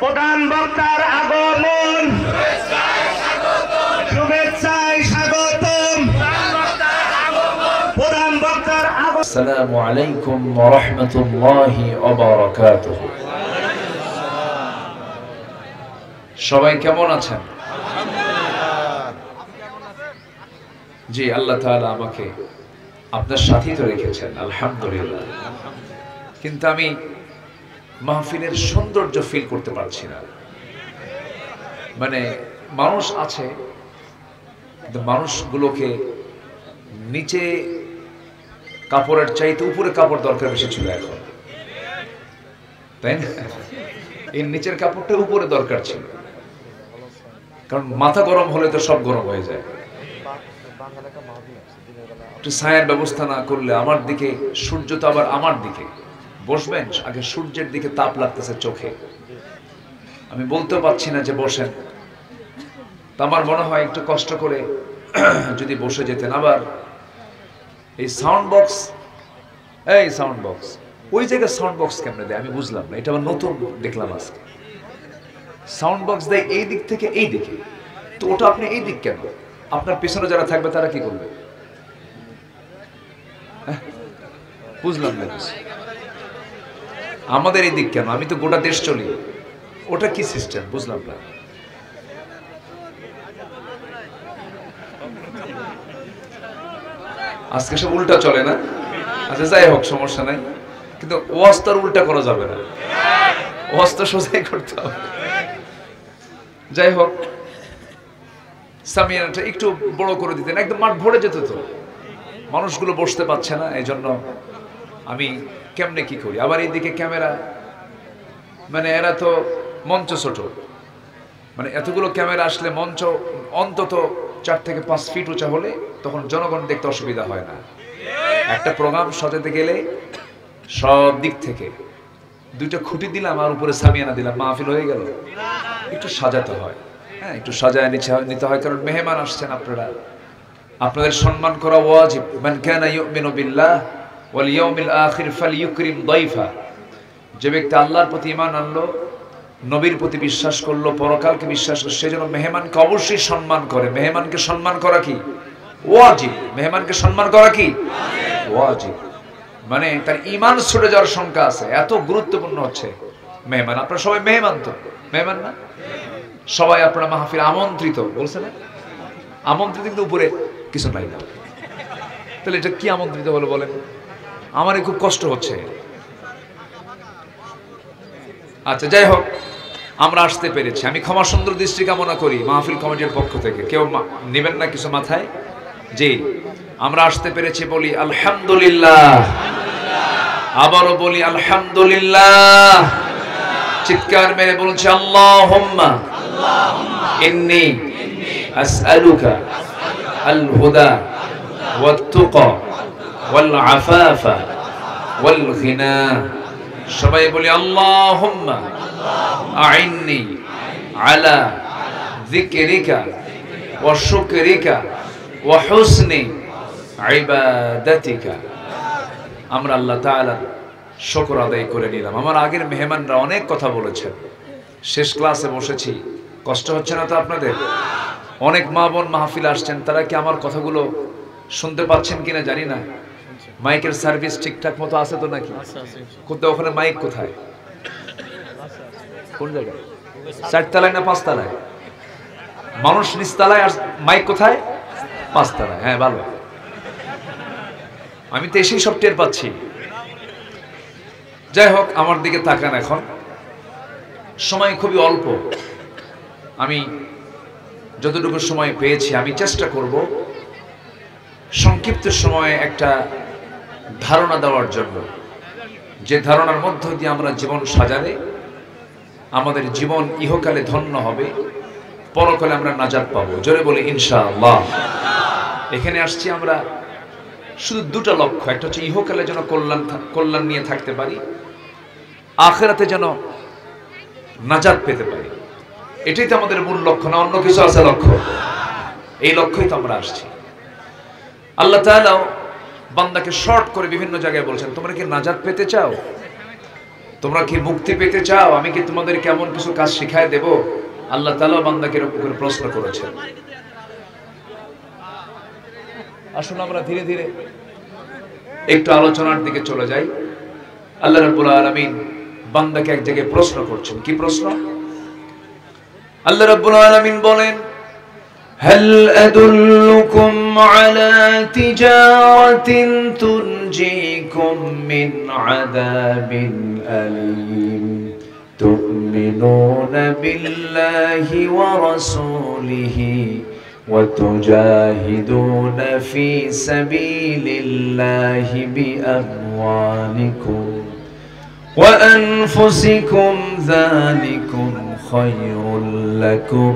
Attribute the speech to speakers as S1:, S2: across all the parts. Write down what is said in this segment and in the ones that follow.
S1: প্রধান বক্তার আগমন, শুভেচ্ছায় স্বাগতম। প্রধান বক্তার আগমন।
S2: আসসালামু আলাইকুম ওয়া রাহমাতুল্লাহি ওয়া বারাকাতুহু। সবাই কেমন আছেন? জি, আল্লাহ তাআলা আমাকে আপনার সাথী তো রেখেছেন, আলহামদুলিল্লাহ। কিন্তু আমি মাহফিলের সৌন্দর্য ফিল করতে পারছি না। মানে মানুষ আছে, কিন্তু মানুষগুলোকে নিচে কাপড়ের চাইতে উপরে কাপড় দরকার বেশি ছিল এখন, তাই না? এই নিচের কাপড়টা উপরে দরকার ছিল, কারণ মাথা গরম হলে তো সব গরম হয়ে যায়। একটু ছায়ার ব্যবস্থা না করলে, আমার দিকে সূর্য তো আবার আমার দিকে, বসবেন আগে সূর্যের দিকে তাপ লাগতেছে চোখে, আমি বলতেও পারছি না যে বসেন। তা আমার মনে হয় একটু কষ্ট করে যদি বসে যেতেন। আবার এই সাউন্ড বক্স, ওই জায়গায় সাউন্ড বক্স কেমনে দেয় আমি বুঝলাম না, এটা আবার নতুন দেখলাম আজকে। সাউন্ড বক্স দেয় এই দিক থেকে এই দিকে, তো ওটা আপনি এই দিক কেন? আপনার পিছনে যারা থাকবে তারা কি করবে? বুঝলাম না। আমাদের এই দিক কেন? আমি তো গোটা দেশ চলি, ওটা কি সিস্টেম বুঝলাম না। আজকে সব উল্টা চলে না? আচ্ছা যাই হোক, সমস্যা নাই, কিন্তু ওয়াজ তো উল্টা করা যাবে না, ওয়াজ তো সোজাই করতে হবে। যাই হোক, সামিয়ানাটা একটু বড় করে দিতেন, একদম মাঠ ভরে যেত তো, মানুষগুলো বসতে পারছে না। এই জন্য আমি কেমনে কি করি। আবার এইদিকে ক্যামেরা, মানে এরা তো মঞ্চ ছোট, মানে এতগুলো ক্যামেরা আসলে মঞ্চ অন্তত 4 থেকে 5 ফিট উঁচা হলে তখন জনগণ দেখতে অসুবিধা হয় না। একটা প্রোগ্রাম সাজাতে গেলে সব দিক থেকে 2টা খুঁটি দিলাম আর উপরে সামিয়ানা দিলাম, মাহফিল হয়ে গেল। একটু সাজাতে হয়, হ্যাঁ একটু সাজায় নিতে হয়, কারণ মেহমান আসছেন আপনারা, আপনাদের সম্মান করা ওয়াজিব। মান কানা ইউমিনু বিল্লাহ ওয়াল ইয়াউমিল আখির ফালইউকরিম দাইফা। যে ব্যক্তি আল্লাহর প্রতি ঈমান আনলো, নবীর প্রতি বিশ্বাস করলো, পরকালকে বিশ্বাস করলো, সেজন্য মেহমানকে অবশ্যই সম্মান করে। মেহমানকে সম্মান করা কি ওয়াজিব, মেহমানকে সম্মান করা কি ওয়াজিব। মানে তার ঈমান ছুটে যাওয়ার সংখ্যা আছে, এত গুরুত্বপূর্ণ হচ্ছে মেহমান। আপনারা সবাই মেহমান তো, মেহমান না? সবাই আপনারা মাহফিল আমন্ত্রিত, বলছে না? আমন্ত্রিত, কিন্তু উপরে কিছু নাই না। তাহলে এটা কি আমন্ত্রিত হলো বলেন? আমারই খুব কষ্ট হচ্ছে। আচ্ছা যাই হোক, আমরা আসতে পেরেছি, আমি ক্ষমা সুন্দর দৃষ্টি কামনা করি মাহফিল কমিটির পক্ষ থেকে। কেউ নেবেন না কিছু মাথায়? জি, আমরা আসতে পেরেছি, বলি আলহামদুলিল্লাহ। আবারও বলি আলহামদুলিল্লাহ। চিৎকার মেরে বলছি আল্লাহুম্মা ইন্নী আসআলুকা আল হুদা ওয়াত তুকা ওয়াল আফাফা ওয়াল গিনা। সবাই বলি আল্লাহুম্মা আইন্নি আলা যিকরিকা ওয়া শুকরিকা ওয়া হুসনি ইবাদাতিকা। আমরা আল্লাহ তাআলার শুকর আদায় করে নিলাম। আমার আগের মেহমানরা অনেক কথা বলেছেন, শেষ ক্লাসে বসেছি, কষ্ট হচ্ছে না তো আপনাদের? অনেক মা বোন মাহফিল আসছেন, তারা কি আমার কথাগুলো শুনতে পাচ্ছেন কিনা জানি না। মাইকের সার্ভিস ঠিকঠাক মতো আছে তো নাকি? কোথায়? ওখানে মাইক কোথায়? কোন জায়গায়? 4 তলায় না 5 তলায়? মানুষ নিচতলায় আর মাইক কোথায়? 5 তলায়। হ্যাঁ ভালো, আমি তো এসেই সব টের পাচ্ছি। যাই হোক, আমার দিকে তাকান। এখন সময় খুবই অল্প, আমি যতটুকু সময় পেয়েছি আমি চেষ্টা করব সংক্ষিপ্ত সময়ে একটা ধারণা দেওয়ার জন্য, যে ধারণার মধ্য দিয়ে আমরা জীবন সাজালে আমাদের জীবন ইহকালে ধন্য হবে, পরকালে আমরা নাজাত পাবো। জোরে বলি ইনশাআল্লাহ। এখানে আসছি আমরা শুধু দুটো লক্ষ্য, একটা হচ্ছে ইহকালে যেন কল্যাণ নিয়ে থাকতে পারি, আখিরাতে যেন নাজাত পেতে পারি। এটাই তো আমাদের মূল লক্ষ্য, না অন্য কিছু আছে লক্ষ্য? এই লক্ষ্যই তো আমরা আসছি। আল্লাহ তাআলা বান্দাকে শর্ট করে বিভিন্ন জায়গায় বলছেন, তোমরা কি নাজাত পেতে চাও, তোমরা কি মুক্তি পেতে চাও, আমি কি তোমাদেরকে এমন কিছু কাজ শিখায় দেব? আল্লাহ তাআলা বান্দাকে এরকম করে প্রশ্ন করেছেন। আসুন আমরা ধীরে ধীরে একটু আলোচনার দিকে চলে যাই। আল্লাহ রাব্বুল আলামিন বান্দাকে এক জায়গায় প্রশ্ন করছেন। কি প্রশ্ন? আল্লাহ রাব্বুল আলামিন বলেন, হাল আদুল্লুকুম আলা তিজারাতিন তুনজিকুম মিন আযাবিন আলীম তুমিনুনা বিল্লাহি ওয়া রাসূলিহি وتجاهدون في سبيل الله بأموالكم وأنفسكم ذلكم خير لكم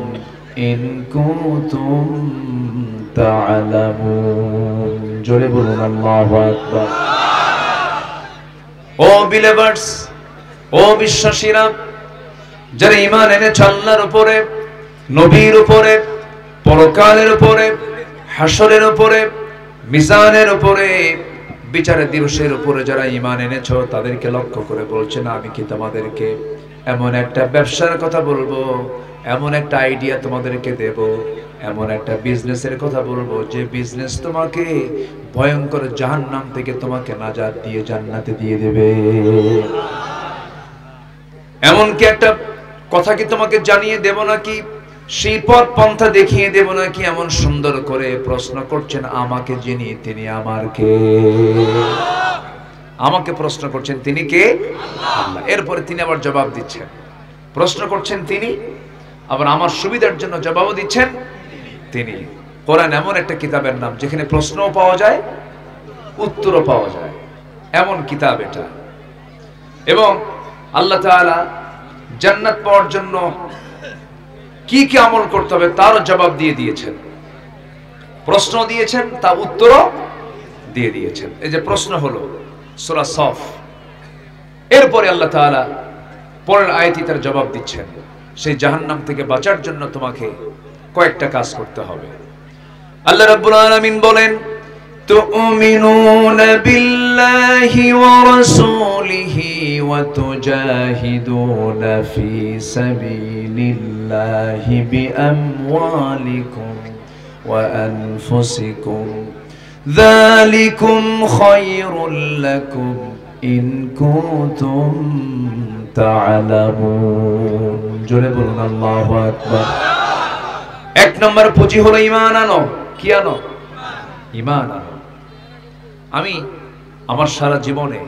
S2: إن كنتم تعلمون جربون الله أكبر ও বিলিভার্স, ও বিশ্বাসীরা, যারা ঈমান এনেছে আল্লাহর উপরে, নবীর উপরে, পরকালের উপরে, হাসরের উপরে, মিজানের উপরে, বিচারের দিবসের উপরে যারা ঈমান এনেছো, তাদেরকে লক্ষ্য করে বলছেন, আমি কি তোমাদেরকে এমন একটা ব্যবসার কথা বলবো, এমন একটা আইডিয়া তোমাদেরকে দেব, এমন একটা বিজনেসের কথা বলবো যে বিজনেস তোমাকে ভয়ঙ্কর জাহান্নাম থেকে তোমাকে নাজাত দিয়ে জান্নাতে দিয়ে দেবে। এমন কি একটা কথা কি তোমাকে জানিয়ে দেব নাকি, সেই পথ পন্থা দেখিয়ে দেব নাকি? এমন সুন্দর করে প্রশ্ন করছেন আমাকে যিনি, তিনি আমার কে? আমাকে প্রশ্ন করছেন, তিনি কে? আল্লাহ। এরপরে তিনি আবার জবাব দিচ্ছেন। প্রশ্ন করছেন তিনি, আবার আমার সুবিধার জন্য জবাবও দিচ্ছেন তিনি। কোরআন এমন একটা কিতাবের নাম যেখানে প্রশ্নও পাওয়া যায়, উত্তরও পাওয়া যায়, এমন কিতাব এটা। এবং আল্লাহ তাআলা জান্নাত পাওয়ার জন্য কি কি আমল করতে হবে তারও জবাব দিয়ে দিয়েছেন, প্রশ্ন দিয়েছেন, তা উত্তরও দিয়ে দিয়েছেন। এই যে প্রশ্ন হলো সূরা সফ, এরপরে আল্লাহ তাআলা পরের আয়াতে তার জবাব দিচ্ছেন, সেই জাহান্নাম থেকে বাঁচার জন্য তোমাকে কয়েকটা কাজ করতে হবে। আল্লাহ রাব্বুল আলামিন বলেন, তুমিনুনা বিল্লাহি ওয়া রাসূলিহি ওয়া তুজাহিদুনা ফি সাবিলিল্লাহি বিআমওয়ালিকুম ওয়া আনফুসিকুম যালিকুম খায়রুল লাকুম ইন কুনতুম তা'লামুন। জোরে বলুন আল্লাহু আকবার। এক নম্বর পুঁজি হলো ঈমান আনো। কি আনো? ঈমান আনো। আমি আমার সারা জীবনে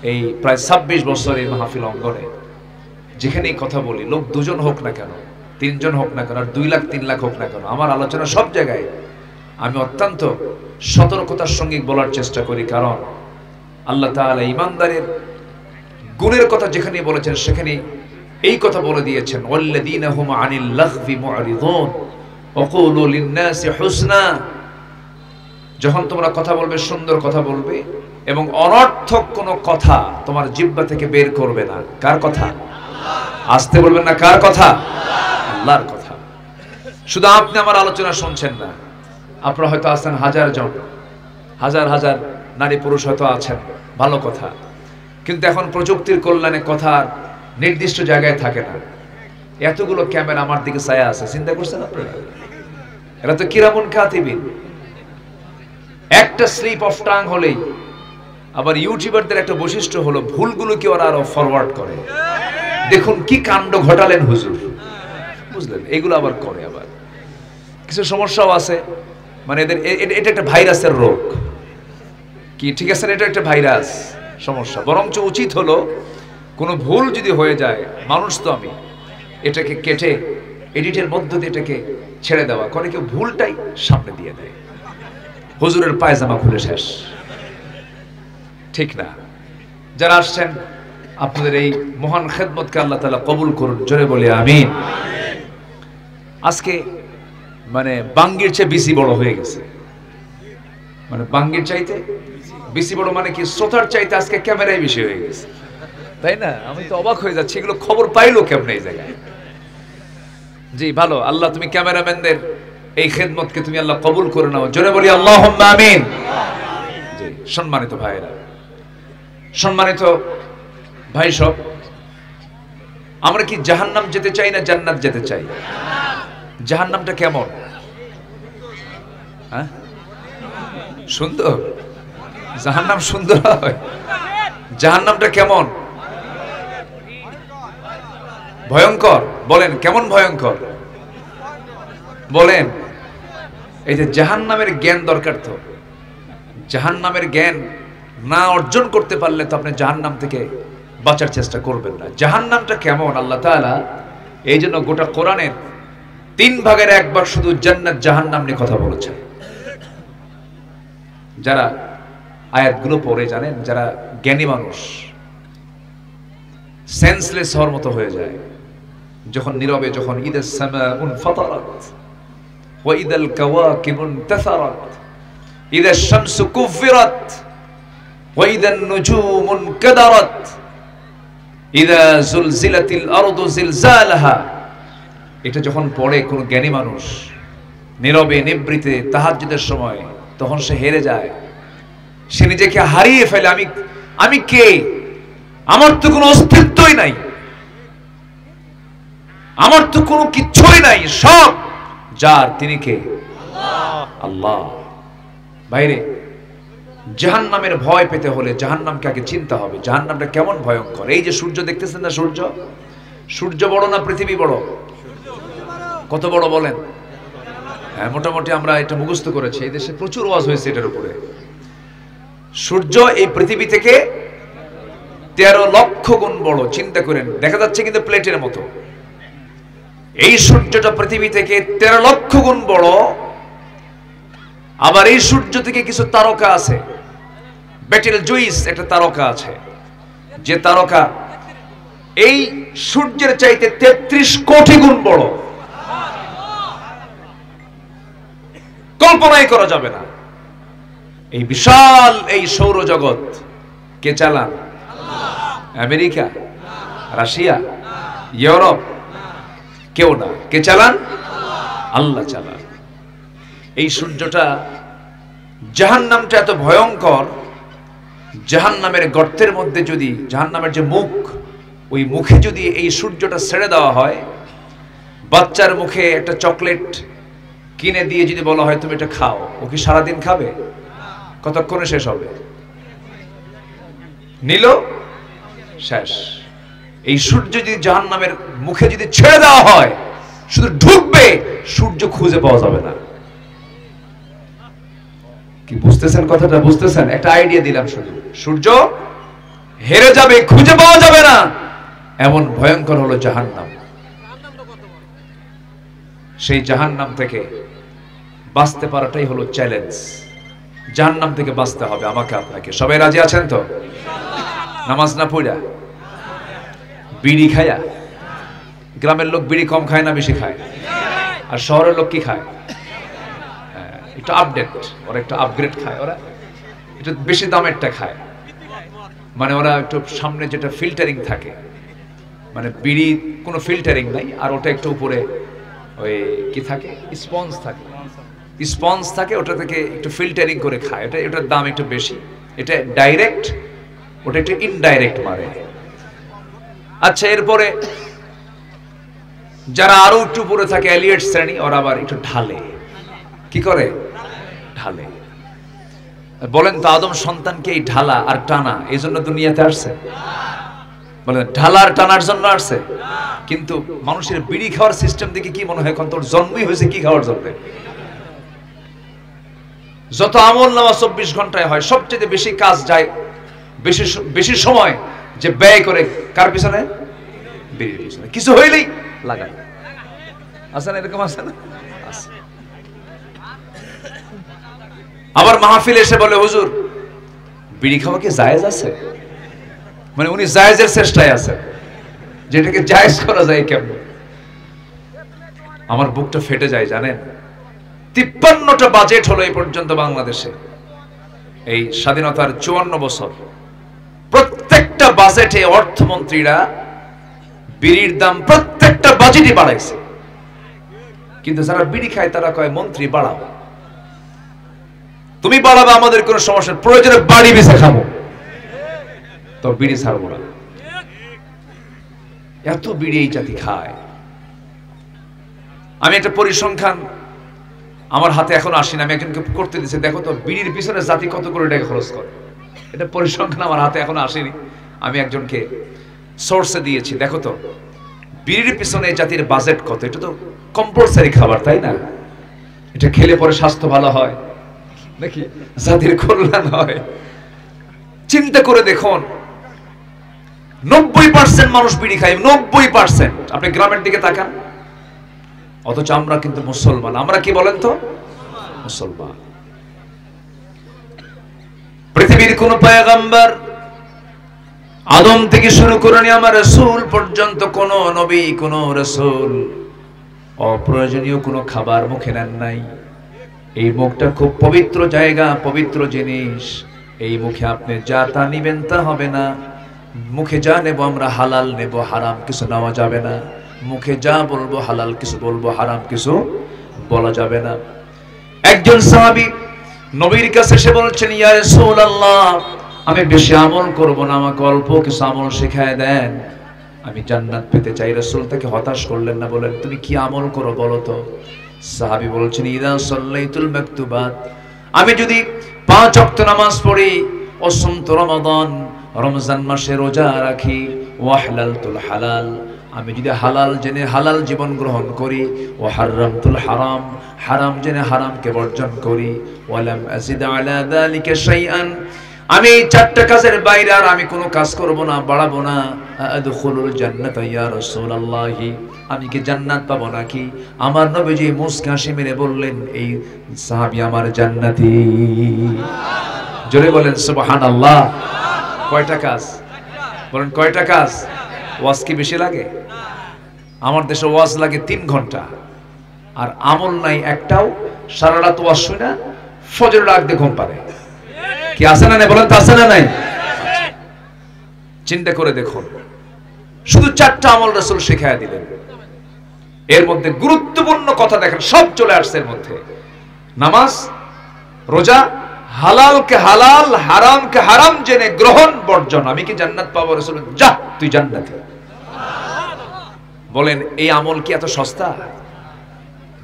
S2: এই প্রায় 26 বছর এই মাহফিল অঙ্গনে যেখানেই কথা বলি, লোক 2 জন হোক না কেন, 3 জন হোক না কেন, আর 2 লাখ 3 লাখ হোক না কেন, আমার আলোচনা সব জায়গায় আমি অত্যন্ত সতর্কতার সঙ্গে বলার চেষ্টা করি। কারণ আল্লাহ তাআলা ঈমানদারের গুণের কথা যেখানে বলেছেন সেখানে এই কথা বলে দিয়েছেন, ওয়াল্লাযীনা হুম আনিল লাগভি মু'রিদুন ওয়া কুলু লিন-নাসি হুসনা। যখন তোমরা কথা বলবে সুন্দর কথা বলবে এবং অনর্থক কোনো কথা তোমার জিহ্বা থেকে বের করবে না। কার কথা? আসতে বলবেন না, কার কথা? আল্লাহর কথা। শুধু আপনি আমার আলোচনা শুনছেন না, আপনারা হয়তো আছেন হাজার জন, হাজার হাজার নারী পুরুষ হয়তো আছেন, ভালো কথা। কিন্তু এখন প্রযুক্তির কল্যাণে কথা নির্দিষ্ট জায়গায় থাকে না। এতগুলো ক্যামেরা আমার দিকে ছায়া আছে, চিন্তা করছেন আপনারা? এরা তো কিরামুন কাতিবিন। একটা স্লিপ অফ টাং হলেই, আবার ইউটিউবারদের একটা বৈশিষ্ট্য হলো ভুলগুলোকে ওরা আরো ফরওয়ার্ড করে। দেখুন কি কাণ্ড ঘটালেন হুজুর, বুঝলেন? এগুলো আবার করে। আবার কিছু সমস্যাও আছে, মানে এদের এটা একটা ভাইরাসের রোগ। কি ঠিক আছে? এটা একটা ভাইরাস সমস্যা। বরঞ্চ উচিত হলো কোনো ভুল যদি হয়ে যায়, মানুষ তো আমি, এটাকে কেটে এডিটের মধ্য দিয়ে এটাকে ছেড়ে দেওয়া। করে কেউ ভুলটাই সামনে দিয়ে দেয়, হুজুরের পায়জামা খুলে শেষ। ঠিক না? যারা আসছেন আপনাদের এই মহান খেদমতকে আল্লাহ তাআলা কবুল করুন, জোরে বলি আমিন। আজকে মানে বাঙ্গির চেয়ে বেশি বড় হয়ে গেছে। মানে বাঙ্গির চাইতে বেশি বড়, মানে কি শ্রোতার চাইতে আজকে ক্যামেরায় বেশি হয়ে গেছে, তাই না? আমি তো অবাক হয়ে যাচ্ছি, এগুলো খবর পাইলো কেমন এই জায়গায়। জি ভালো, আল্লাহ তুমি ক্যামেরাম্যানদের এই খেদমতকে তুমি আল্লাহ কবুল করে নাও, জোরে বলি আল্লাহুম্মা আমিন। জি সম্মানিত ভাইরা, সম্মানিত ভাই সব, আমরা কি জাহান্নাম যেতে চাই না জান্নাত যেতে চাই? জাহান্নামটা কেমন? হ্যাঁ সুন্দর, জাহান্নাম সুন্দর হয়? জাহান্নামটা কেমন? ভয়ঙ্কর। বলেন কেমন ভয়ঙ্কর বলেন। এই যে জাহান্নামের জ্ঞান দরকার, তো জাহান্নামের জ্ঞান না অর্জন করতে পারলে তো আপনি জাহান্নাম থেকে বাঁচার চেষ্টা করবেন না। জাহান্নামটা কেমন আল্লাহ তাআলা এই জন্য গোটা কোরআনের 3 ভাগের 1 ভাগ শুধু জান্নাত জাহান্নাম নিয়ে কথা বলেছেন। যারা আয়াতগুলো পড়ে জানেন, যারা জ্ঞানী মানুষ, সেন্সলেস হওয়ার মতো হয়ে যায় যখন নীরবে, যখন ইদাস সামাউন ফাতারাত ওয়া ইদাল কাওয়াকিবুন তাসারাত ইদাশ শামসু কুফিরাত ওয়া ইদান নুজুমুন কাদারাত ইদা জুলজিলাতিল আরদু জিলজালাহা, এটা যখন পড়ে কোন জ্ঞানী মানুষ নীরবে নিভৃতে তাহাজ্জুদের সময়, তখন সে হেরে যায়, সে নিজেকে হারিয়ে ফেলে। আমি কে? আমার তো কোনো অস্তিত্বই নাই, আমার তো কোনো কিচ্ছুই নাই, সব যার, তিনি কে? আল্লাহ। বাইরে জাহান্নামের ভয় পেতে হলে জাহান্নামকে আগে চিনতে হবে, জাহান্নামটা কেমন ভয়ঙ্কর। এই যে সূর্য দেখতেছেন না, সূর্য বড় না পৃথিবী বড়? কত বড় বলেন? হ্যাঁ মোটামুটি আমরা এটা মুখস্থ করেছি, এই দেশে প্রচুর ওয়াজ হয়েছে এটার উপরে। সূর্য এই পৃথিবী থেকে 13 লক্ষ গুণ বড়, চিন্তা করেন। দেখা যাচ্ছে কিন্তু প্লেটের মতো, এই সূর্যটা পৃথিবী থেকে 13 লক্ষ গুণ বড়। আবার এই সূর্য থেকে কিছু তারকা আছে, বেটেল জুইস একটা তারকা আছে, যে তারকা এই সূর্যের চাইতে 33 কোটি গুণ বড়, কল্পনাই করা যাবে না। এই বিশাল এই সৌরজগৎ কে চালান? America, Russia, Europe? কেউ না। কে চালান? আল্লাহ চালান। এই সূর্যটা, জাহান্নামটা এত ভয়ঙ্কর, জাহান্নামের গর্তের মধ্যে যদি, জাহান্নামের যে মুখ, ওই মুখে যদি এই সূর্যটা ছেড়ে দেওয়া হয়, বাচ্চার মুখে একটা চকলেট কিনে দিয়ে যদি বলা হয় তুমি এটা খাও, ও কি সারাদিন খাবে? কতক্ষণে শেষ হবে? নিল, শেষ। এই সূর্য যদি জাহান্নামের মুখে যদি ছেড়ে দেওয়া হয়, শুধু ঢুকবে, সূর্য খুঁজে পাওয়া যাবে না। কি বুঝতেছেন কথাটা? বুঝতেছেন? একটা আইডিয়া দিলাম শুধু। সূর্য হেরে যাবে, খুঁজে পাওয়া যাবে না, এমন ভয়ঙ্কর হলো জাহান্নাম। সেই জাহান্নাম থেকে বাঁচতে পারাটাই হলো চ্যালেঞ্জ। জাহান্নাম থেকে বাঁচতে হবে আমাকে আপনাকে। সবাই রাজি আছেন তো? নামাজ না পড়া, বিড়ি খায়া। গ্রামের লোক বিড়ি কম খায় না বেশি খায়? আর শহরের লোক কি খায়? একটু আপডেট, ওরা একটু আপগ্রেড খায়, ওরা একটু বেশি দামেরটা খায়। মানে ওরা একটু সামনে যেটা ফিল্টারিং থাকে, মানে বিড়ি কোনো ফিল্টারিং নাই, আর ওটা একটু উপরে ওই কি থাকে, স্পঞ্জ থাকে, স্পঞ্জ থাকে, ওটা থেকে একটু ফিল্টারিং করে খায়। এটার দাম একটু বেশি। এটা ডাইরেক্ট, ওটা একটু ইনডাইরেক্ট মারে। আচ্ছা, এরপরে যারা আরো একটু উপরে থাকে, এলিয়েট শ্রেণী, ওরা আবার একটু ঢালে। কি করে? ঢালে। বলেন তো, আদম সন্তানকে এই ঢালা আর টানা এই জন্য দুনিয়াতে আসছে? বলেন, ঢালা আর টানার জন্য আসছে? কিন্তু মানুষের বিড়ি খাওয়ার সিস্টেম দেখে কি মনে হয় এখন তোর জন্মই হয়েছে কি খাওয়ার জন্য? যত আমল নামা 24 ঘন্টায় হয়, সবচেয়ে বেশি কাজ যায়, বেশি সময় যে ব্যয় করে কার পিছনে? বিড়ির পিছনে। কিছু হইলেই লাগায়। আছে না এরকম? আছে না? আছে। আবার মাহফিল এসে বলে, হুজুর বিড়ি খাওয়া কি জায়েজ আছে? মানে উনি জায়েজের চেষ্টায় আছে, যেটাকে জায়েজ করা যায় কেমন। আমার বুকটা ফেটে যায় জানেন। 53টা বাজেট হলো এই পর্যন্ত বাংলাদেশে, এই স্বাধীনতার 54 বছর প্রত্যেকটা বাজেটে অর্থমন্ত্রীরা বিড়ির দাম প্রত্যেকটা বাজেটে বাড়াইছে, কিন্তু যারা বিড়ি খায় তারা কয় মন্ত্রী বাড়াও। তুমি বাড়াবে আমাদের কোনো সমস্যা, প্রয়োজনে বাড়ি বেঁচে খাবো, তো বিড়ি ছাড়বো না। এত বিড়ি এই জাতি খায়। আমি একটা পরিসংখ্যান আমার হাতে এখন আসেনি, আমি একজনকে করতে দিচ্ছি, দেখো তো বিড়ির পিছনে জাতি কত করে টাকা খরচ করে। এটা পরিসংখ্যান আমার হাতে এখন আসেনি, আমি একজনকে সোর্সে দিয়েছি। দেখো তো বিড়ির পিছনে জাতির বাজেট কত। এটা তো কম্পালসারি খাবার, তাই না? এটা খেলে পরে স্বাস্থ্য ভালো হয় নাকি জাতির কল্যাণ হয়? চিন্তা করে দেখুন, 90% মানুষ বিড়ি খায়, 90%। আপনি গ্রামের দিকে তাকান, অথচ আমরা কিন্তু মুসলমান। আমরা কি বলেন তো? মুসলমান। পৃথিবীর কোন পয়গম্বর আদম থেকে শুরু করে নিয়ে আমার রাসূল পর্যন্ত কোন নবী কোন রাসূল অপ্রয়োজনীয় কোনো খাবার মুখে নেন নাই। এই মুখটা খুব পবিত্র জায়গা, পবিত্র জিনিস। এই মুখে আপনি যা তা নিবেন তা হবে না। মুখে যা নেব আমরা হালাল নেব, হারাম কিছু নেওয়া যাবে না। মুখে যা বলবো হালাল কিছু বলবো, হারাম কিছু বলা যাবে না। একজন সাহাবী নবীর কাছে এসে বলছেন, ইয়া রাসূলুল্লাহ, আমি বেশি আমল করব না, আমাকে অল্প কিছু আমল শিখায় দেন, আমি জান্নাত পেতে চাই। রাসূল তাকে হতাশ করলেন না, বলেন তুমি কি আমল করো বলো তো। সাহাবী বলছেন, ইদা সাল্লাইতুল মাকতুবাত, আমি যদি 5 ওয়াক্ত নামাজ পড়ি, অসুমতু রমাদান, রমজান মাসে রোজা রাখি, ওয়াহলালতুল হালাল, আমি যদি হালাল জেনে হালাল জীবন গ্রহণ করি, ও হারামতুল হারাম, হারাম জেনে হারামকে বর্জন করি, ওয়ালাম আযিদ আলা যালিকা শাইআন, আমি এই 4টা কাজের বাইরে আর আমি কোনো কাজ করব না, বাড়াবো না, আদখুলুল জান্নাতা ইয়া রাসূলুল্লাহ, আমি কি জান্নাত পাবো নাকি? আমার নবীজি মুস্কি হাসি মেরে বললেন, এই সাহাবী আমার জান্নাতি। জোরে বলেন সুবহানাল্লাহ। কয়টা কাজ বলেন? কয়টা কাজ? ওয়াজ কি বেশি লাগে? আমার দেশে ওয়াজ লাগে 3 ঘন্টা, আর আমল নাই একটাও। সারা রাত ওয়াজ শুই না, ফজরের আগ দিয়ে ঘুম পারে। কি আছে না নাই বলেন? তো আছে না নাই? চিন্তা করে দেখুন, শুধু 4টা আমল রাসূল শিখায়া দিলেন। এর মধ্যে গুরুত্বপূর্ণ কথা দেখেন, সব চলে আসছে এর মধ্যে। নামাজ, রোজা, হালালকে হালাল, হারামকে হারাম জেনে গ্রহণ বর্জন, আমি কি জান্নাত পাবো? রাসূল, যা তুই জান্নাতে। বলেন এই আমল কি এত সস্তা?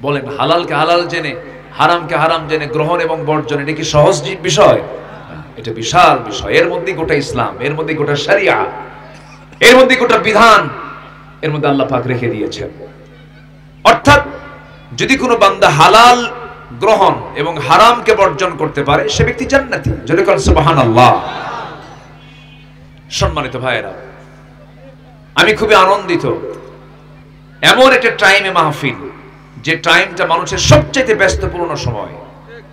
S2: বলেন হালালকে হালাল জেনে, হারামকে হারাম জেনে গ্রহণ এবং বর্জন, এটা কি সহজ বিষয়? এটা বিশাল বিষয়। এর মধ্যে গোটা ইসলাম, এর মধ্যে গোটা শরিয়া, এর মধ্যে গোটা বিধান, এর মধ্যে আল্লাহ পাক রেখে দিয়েছেন। অর্থাৎ যদি কোনো বান্দা হালাল গ্রহণ এবং হারামকে বর্জন করতে পারে, সে ব্যক্তি জান্নাতি। যদি বলেন সুবহানাল্লাহ। সম্মানিত ভাইয়েরা, আমি খুবই আনন্দিত, এমন একটা টাইমে মাহফিল, যে টাইমটা মানুষের সবচেয়ে ব্যস্তপূর্ণ সময়।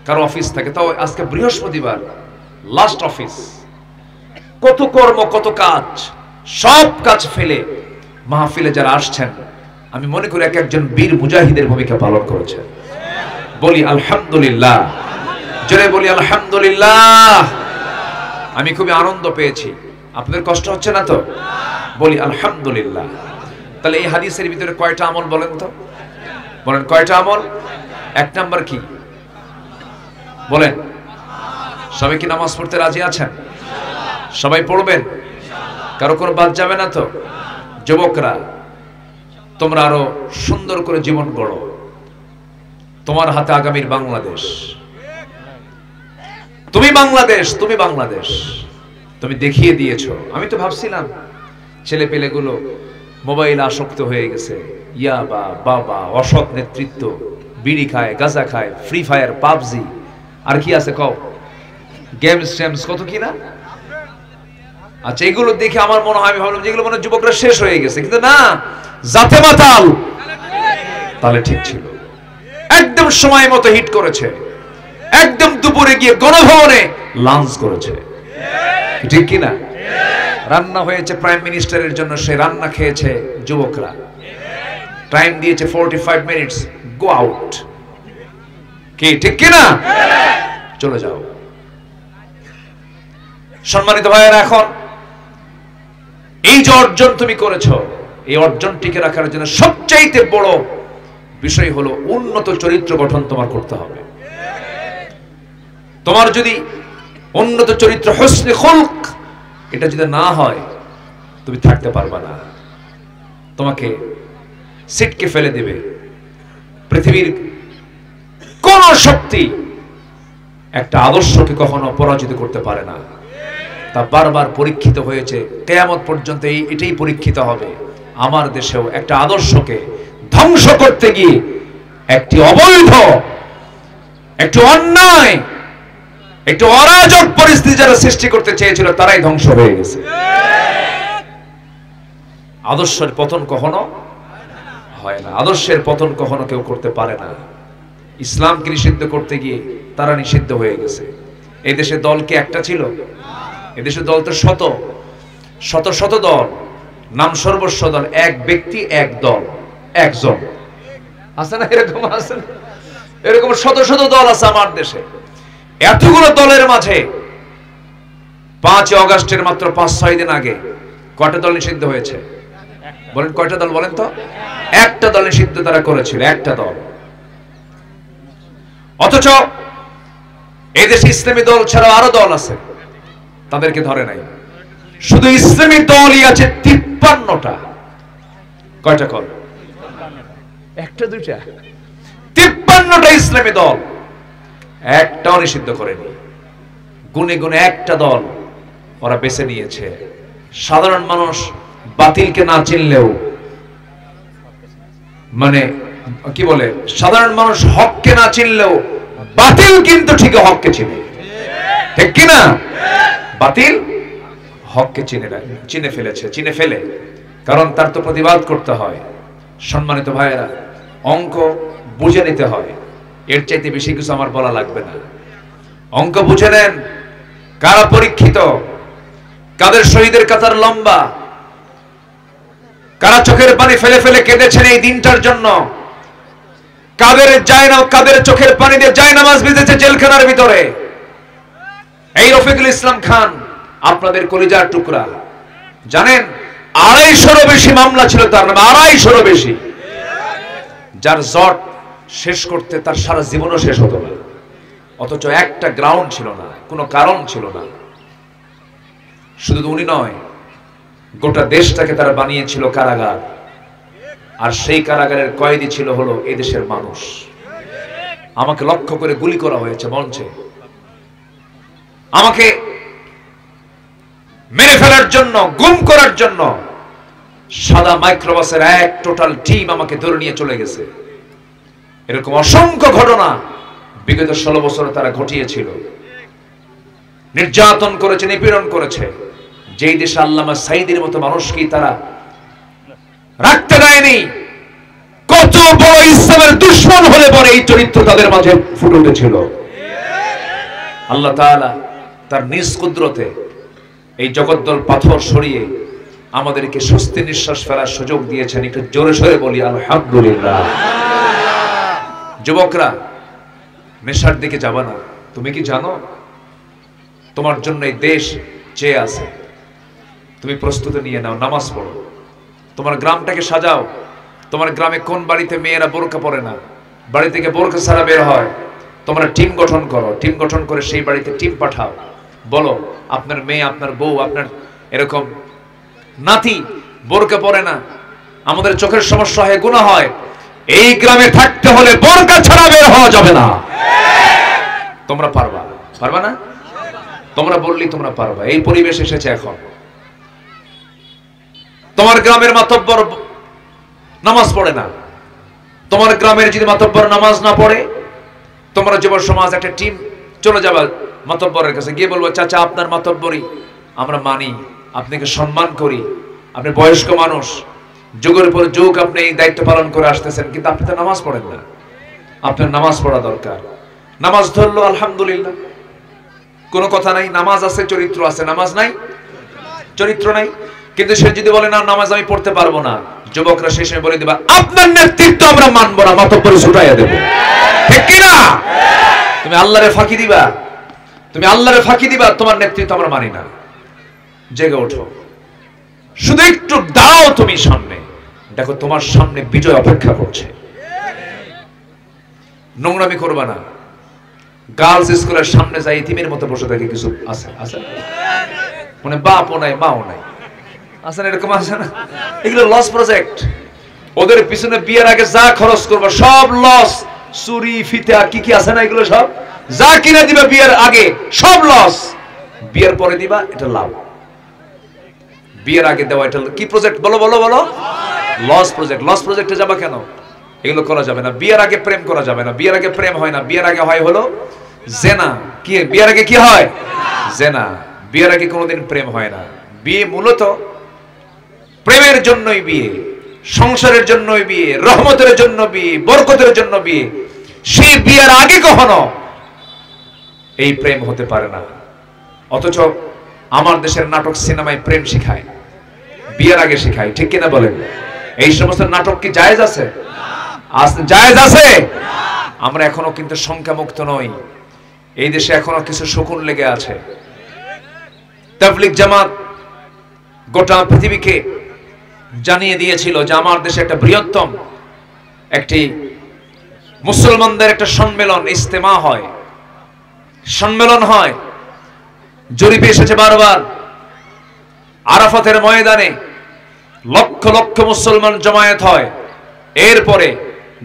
S2: কারো অফিস থাকে, তাও আজকে বৃহস্পতিবার, লাস্ট অফিস, কত কর্ম, কত কাজ, সব কাজ ফেলে মাহফিলে যারা আসছেন, আমি মনে করি এক একজন বীর মুজাহিদের ভূমিকা পালন করেছেন। বলি আলহামদুলিল্লাহ, জোরে বলি আলহামদুলিল্লাহ। আমি খুবই আনন্দ পেয়েছি। আপনাদের কষ্ট হচ্ছে না তো? বলি আলহামদুলিল্লাহ। তাহলে এই হাদিসের ভিতরে কয়টা আমল বলেন তো? বলেন কয়টা আমল? 1 নাম্বার কি বলেন? সবাই কি নামাজ পড়তে রাজি আছেন? সবাই পড়বেন? কারো কোনো বাদ যাবে না তো? যুবকরা, তোমরা আরো সুন্দর করে জীবন গড়ো। তোমার হাতে আগামীর বাংলাদেশ। তুমি বাংলাদেশ, তুমি বাংলাদেশ, তুমি দেখিয়ে দিয়েছো। আমি তো ভাবছিলাম ছেলে পেলেগুলো মোবাইল আসক্ত হয়ে গেছে, ইয়াবা, বাবা, অসৎ নেতৃত্ব, বিড়ি খায়, গাঁজা খায়, ফ্রি ফায়ার, পাবজি, আর কি আছে কও, গেমস টেমস কত কি না। আচ্ছা, এগুলো দেখে আমার মনে হয়, আমি ভাবলাম যেগুলো মনে যুবকরা শেষ হয়ে গেছে, কিন্তু না, জাতে মাতাল তাহলে ঠিক ছিল। একদম সময় মতো হিট করেছে, একদম দুপুরে গিয়ে গণভবনে লাঞ্চ করেছে, ঠিক কি না? রান্না হয়েছে প্রাইম মিনিস্টারের জন্য, সে রান্না খেয়েছে যুবকরা। টাইম দিয়েছে 45 মিনিটস, গো আউট, কি ঠিক কি না? চলে যাও। সম্মানিত ভাইয়েরা, এখন এই যে অর্জন তুমি করেছো, এই অর্জন টিকে রাখার জন্য সবচাইতে বড় বিষয় হলো উন্নত চরিত্র গঠন তোমার করতে হবে। তোমার যদি উন্নত চরিত্র, হুসনে খুলক, এটা যদি না হয় তুমি থাকতে পারবা না। তোমাকে সিটকে ফেলে দেবে। পৃথিবীর কোন শক্তি একটা আদর্শকে কখনো পরাজিত করতে পারে না। তা বারবার পরীক্ষিত হয়েছে, কিয়ামত পর্যন্ত এটাই পরীক্ষিত হবে। আমার দেশেও একটা আদর্শকে ধ্বংস করতে গিয়ে একটি অবৈধ, একটি অন্যায়, একটি অরাজক পরিস্থিতি যারা সৃষ্টি করতে চেয়েছিল তারাই ধ্বংস হয়ে গেছে। আদর্শের পতন কখনো হয় না, আদর্শের পতন কখনো কেউ করতে পারে না। ইসলামকে নিষিদ্ধ করতে গিয়ে তারা নিষিদ্ধ হয়ে গেছে। এই দেশে দল কি একটা ছিল? এদেশে দল তো শত শত শত দল, নাম সর্বস্ব দল। এক ব্যক্তি এক দল, একজন আছে না? এরকম আছে, এরকম শত শত দল আছে আমার দেশে। এতগুলো দলের মাঝে 5 অগাস্টের মাত্র 5-6 দিন আগে কয়টা দল নিষিদ্ধ হয়েছে? বলেন কয়টা দল বলেন তো? একটা দল নিষিদ্ধ তারা করেছিল, একটা দল। অথচ এই দেশে ইসলামী দল ছাড়া আরো দল আছে, তাদেরকে ধরে নাই। শুধু ইসলামী দলই আছে 53টা। কয়টা কল? একটা দুইটা? 53টা ইসলামী দল, একটাও নিষিদ্ধ করেনি। গুনে গুনে একটা দল ওরা বেছে নিয়েছে। সাধারণ মানুষ বাতিলকে না চিনলেও, মানে কি বলে, সাধারণ মানুষ হককে না চিনলেও বাতিল কিন্তু ঠিক হককে চিনে, ঠিক কিনা? বাতিল হককে চিনে ফেলেছে, চিনে ফেলে, কারণ তার তো প্রতিবাদ করতে হয়। সম্মানিত ভাইয়েরা, অঙ্ক বুঝে নিতে হয়, এর চাইতে বেশি কিছু আমার বলা লাগবে না। অঙ্ক বুঝে নেন, কারা পরীক্ষিত, কাদের শহীদের কাতার লম্বা, কারা চোখের পানি ফেলে ফেলে কেঁদেছেন এই দিনটার জন্য, কাদের চোখের পানি দিয়ে জায়নামাজ ভিজেছে জেলখানার ভিতরে। এই রফিকুল ইসলাম খান আপনাদের কলিজার টুকরা, জানেন 250-রও বেশি মামলা ছিল তার নামে, 250-রও বেশি, যার জট শেষ করতে তার সারা জীবনও শেষ হতো না। অথচ একটা গ্রাউন্ড ছিল না, কোনো কারণ ছিল না। শুধু উনি নয়, গোটা দেশটাকে তারা বানিয়েছিল কারাগার, আর সেই কারাগারের কয়েদি ছিল হলো এদেশের মানুষ। আমাকে লক্ষ্য করে গুলি করা হয়েছে মঞ্চে, আমাকে মেরে ফেলার জন্য, গুম করার জন্য সাদা মাইক্রোবাসের এক টোটাল টিম আমাকে ধরে নিয়ে চলে গেছে। এরকম অসংখ্য ঘটনা বিগত 16 বছরে তারা ঘটিয়েছিল। নির্যাতন করেছে, নিপীড়ন করেছে। যেই দেশে আল্লামা সাইদির মতো মানুষকে তারা রাখতে দেয়নি, কত বড় ইসলামের দুশমন হলে পরে এই চরিত্র তাদের মাঝে ফুটে উঠেছিল। আল্লাহ তাআলা তার নিজ কুদরতে এই জগদ্দল পাথর সরিয়ে আমাদেরকে স্বস্তি নিঃশ্বাস ফেলার সুযোগ দিয়েছেন। একটু জোরে সোরে বলি আলহামদুলিল্লাহ। যুবকরা, নেশার দিকে যাবা না। তুমি কি জানো তোমার জন্য এই দেশ চেয়ে আছে? তুমি প্রস্তুতি নিয়ে নাও, নামাজ পড়ো, তোমার গ্রামটাকে সাজাও। তোমার গ্রামে কোন বাড়িতে মেয়েরা বোরকা পরে না, বাড়ি থেকে বোরকা ছাড়া বের হয়, তোমরা টিম গঠন করো। টিম গঠন করে সেই বাড়িতে টিম পাঠাও। বলো আপনার মেয়ে, আপনার বউ, আপনার এরকম নাতি বোরকা পরে না, আমাদের চোখের সমস্যা হয়, গুনাহ হয়, এই গ্রামে থাকতে হলে বোরকা ছাড়া বের হওয়া যাবে না। তোমরা পারবা? পারবা না? তোমরা বললেই তোমরা পারবা। এই পরিবেশ এসেছে এখন। তোমার গ্রামের মাতব্বর নামাজ পড়ে না, তোমার গ্রামের যদি মাতব্বর নামাজ না পড়ে, তোমরা যুব সমাজ একটা টিম চলে যাবা মাতব্বরের কাছে, গিয়ে বলবো চাচা আপনার মাতব্বরই আমরা মানি, আপনাকে সম্মান করি, আপনি বয়স্ক মানুষ, যুগের পর যুগ আপনি এই দায়িত্ব পালন করে আসতেছেন, কিন্তু আপনি তো নামাজ পড়েন না, আপনার নামাজ পড়া দরকার। নামাজ ধরলো আলহামদুলিল্লাহ, কোনো কথা নাই। নামাজ আছে, চরিত্র আছে। নামাজ নাই, চরিত্র নাই। কিন্তু সে যদি বলে না নামাজ আমি পড়তে পারবো না, যুবকরা সেই সময় বলে দিবা আপনার নেতৃত্ব আমরা মানবো না, মাতব্বরি ছুটাইয়া দেবো, ঠিক কিনা? তুমি আল্লাহরে ফাঁকি দিবা, তুমি তুমি আল্লাহরে ফাঁকি দিবা, তোমার নেতৃত্ব আমরা মানি না। জেগে ওঠো, শুধু একটু দাও তুমি সামনে, দেখো তোমার সামনে বিজয় অপেক্ষা করছে। নোংরামি করবা না। গার্লস স্কুলের সামনে যাই ইতিমের মতো বসে থাকে কিছু আছে, আছে মানে বাপও নাই মাও নাই, আছে না, এরকম আছে না? এগুলো লস প্রজেক্ট। ওদের পিছনে বিয়ের আগে যা খরচ করবা সব লস। চুরি ফিতা কি কি আছে না, এগুলো সব যা কিনে দিবা বিয়ের আগে সব লস, বিয়ের পরে দিবা এটা লাভ। বিয়ের আগে দেওয়া এটা কি প্রজেক্ট বলো বলো বলো? Loss project. লস প্রজেক্টে যাবা কেন? এগুলো করা যাবে না। বিয়ের আগে প্রেম করা যাবে না। বিয়ের আগে প্রেম হয় না, বিয়ের আগে হয় হলো জেনা। কি বিয়ের আগে কি হয়? জেনা। বিয়ের আগে কোনোদিন প্রেম হয় না। বিয়ে মূলত প্রেমের জন্যই বিয়ে, সংসারের জন্যই বিয়ে, রহমতের জন্য বিয়ে, বরকতের জন্য বিয়ে। সেই বিয়ের আগে কখনো এই প্রেম হতে পারে না। অথচ আমার দেশের নাটক সিনেমায় প্রেম শিখায়, বিয়ের আগে শিখায়, ঠিক কিনা বলেন? এই সমস্ত নাটক কি জায়েজ আছে? জায়েজ আছে? আমরা এখনো কিন্তু সংখ্যামুক্ত নই। এই দেশে এখনো কিছু শকুন লেগে আছে। তাবলীগ জামাত গোটা পৃথিবীকে জানিয়ে দিয়েছিল যে আমার দেশে একটা বৃহত্তম একটি মুসলমানদের একটা সম্মেলন, ইজতেমা হয়, সম্মেলন হয়। জরিপে এসেছে বারবার, আরাফাতের ময়দানে লক্ষ লক্ষ মুসলমান জমায়েত হয়। এরপরে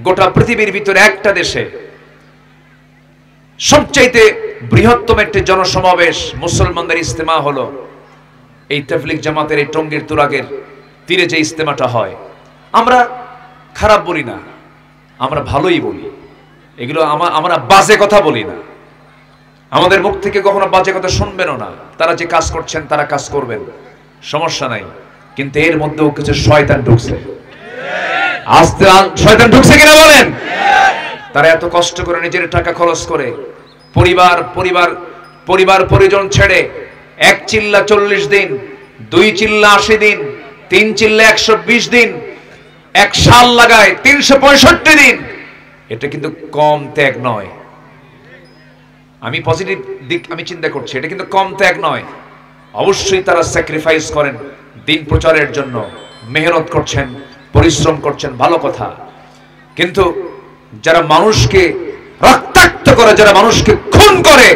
S2: গোটা পৃথিবীর ভিতরে একটা দেশে সবচাইতে বৃহত্তম একটি জনসমাবেশ, মুসলমানদের ইজতেমা হলো এই তাবলীগ জামাতের এই টঙ্গীর তুরাগের তীরে যে ইজতেমাটা হয়। আমরা খারাপ বলি না, আমরা ভালোই বলি। এগুলো আমরা বাজে কথা বলি না। আমাদের মুখ থেকে কখনো বাজে কথা শুনবেনও না। তারা যে কাজ করছেন তারা কাজ করবেন, সমস্যা নাই। কিন্তু এর মধ্যেও কিছু শয়তান ঢুকছে। আস্তে শয়তান ঢুকছে কিনা বলেন? তারা এত কষ্ট করে নিজের টাকা খরচ করে পরিবার পরিজন ছেড়ে 1 চিল্লা 40 দিন, 2 চিল্লা 80 দিন, 3 চিল্লা 120 দিন, 1 সাল লাগায় 365 দিন। এটা কিন্তু কম ত্যাগ নয়। আমি পজিটিভ দিক আমি চিন্তা করছি, এটা কিন্তু কম ত্যাগ নয়। অবশ্যই তারা স্যাক্রিফাইস করেন দিন প্রচারের জন্য, মেহনত করছেন, পরিশ্রম করছেন, ভালো কথা। কিন্তু যারা মানুষকে রক্তাক্ত করে, যারা মানুষকে খুন করে,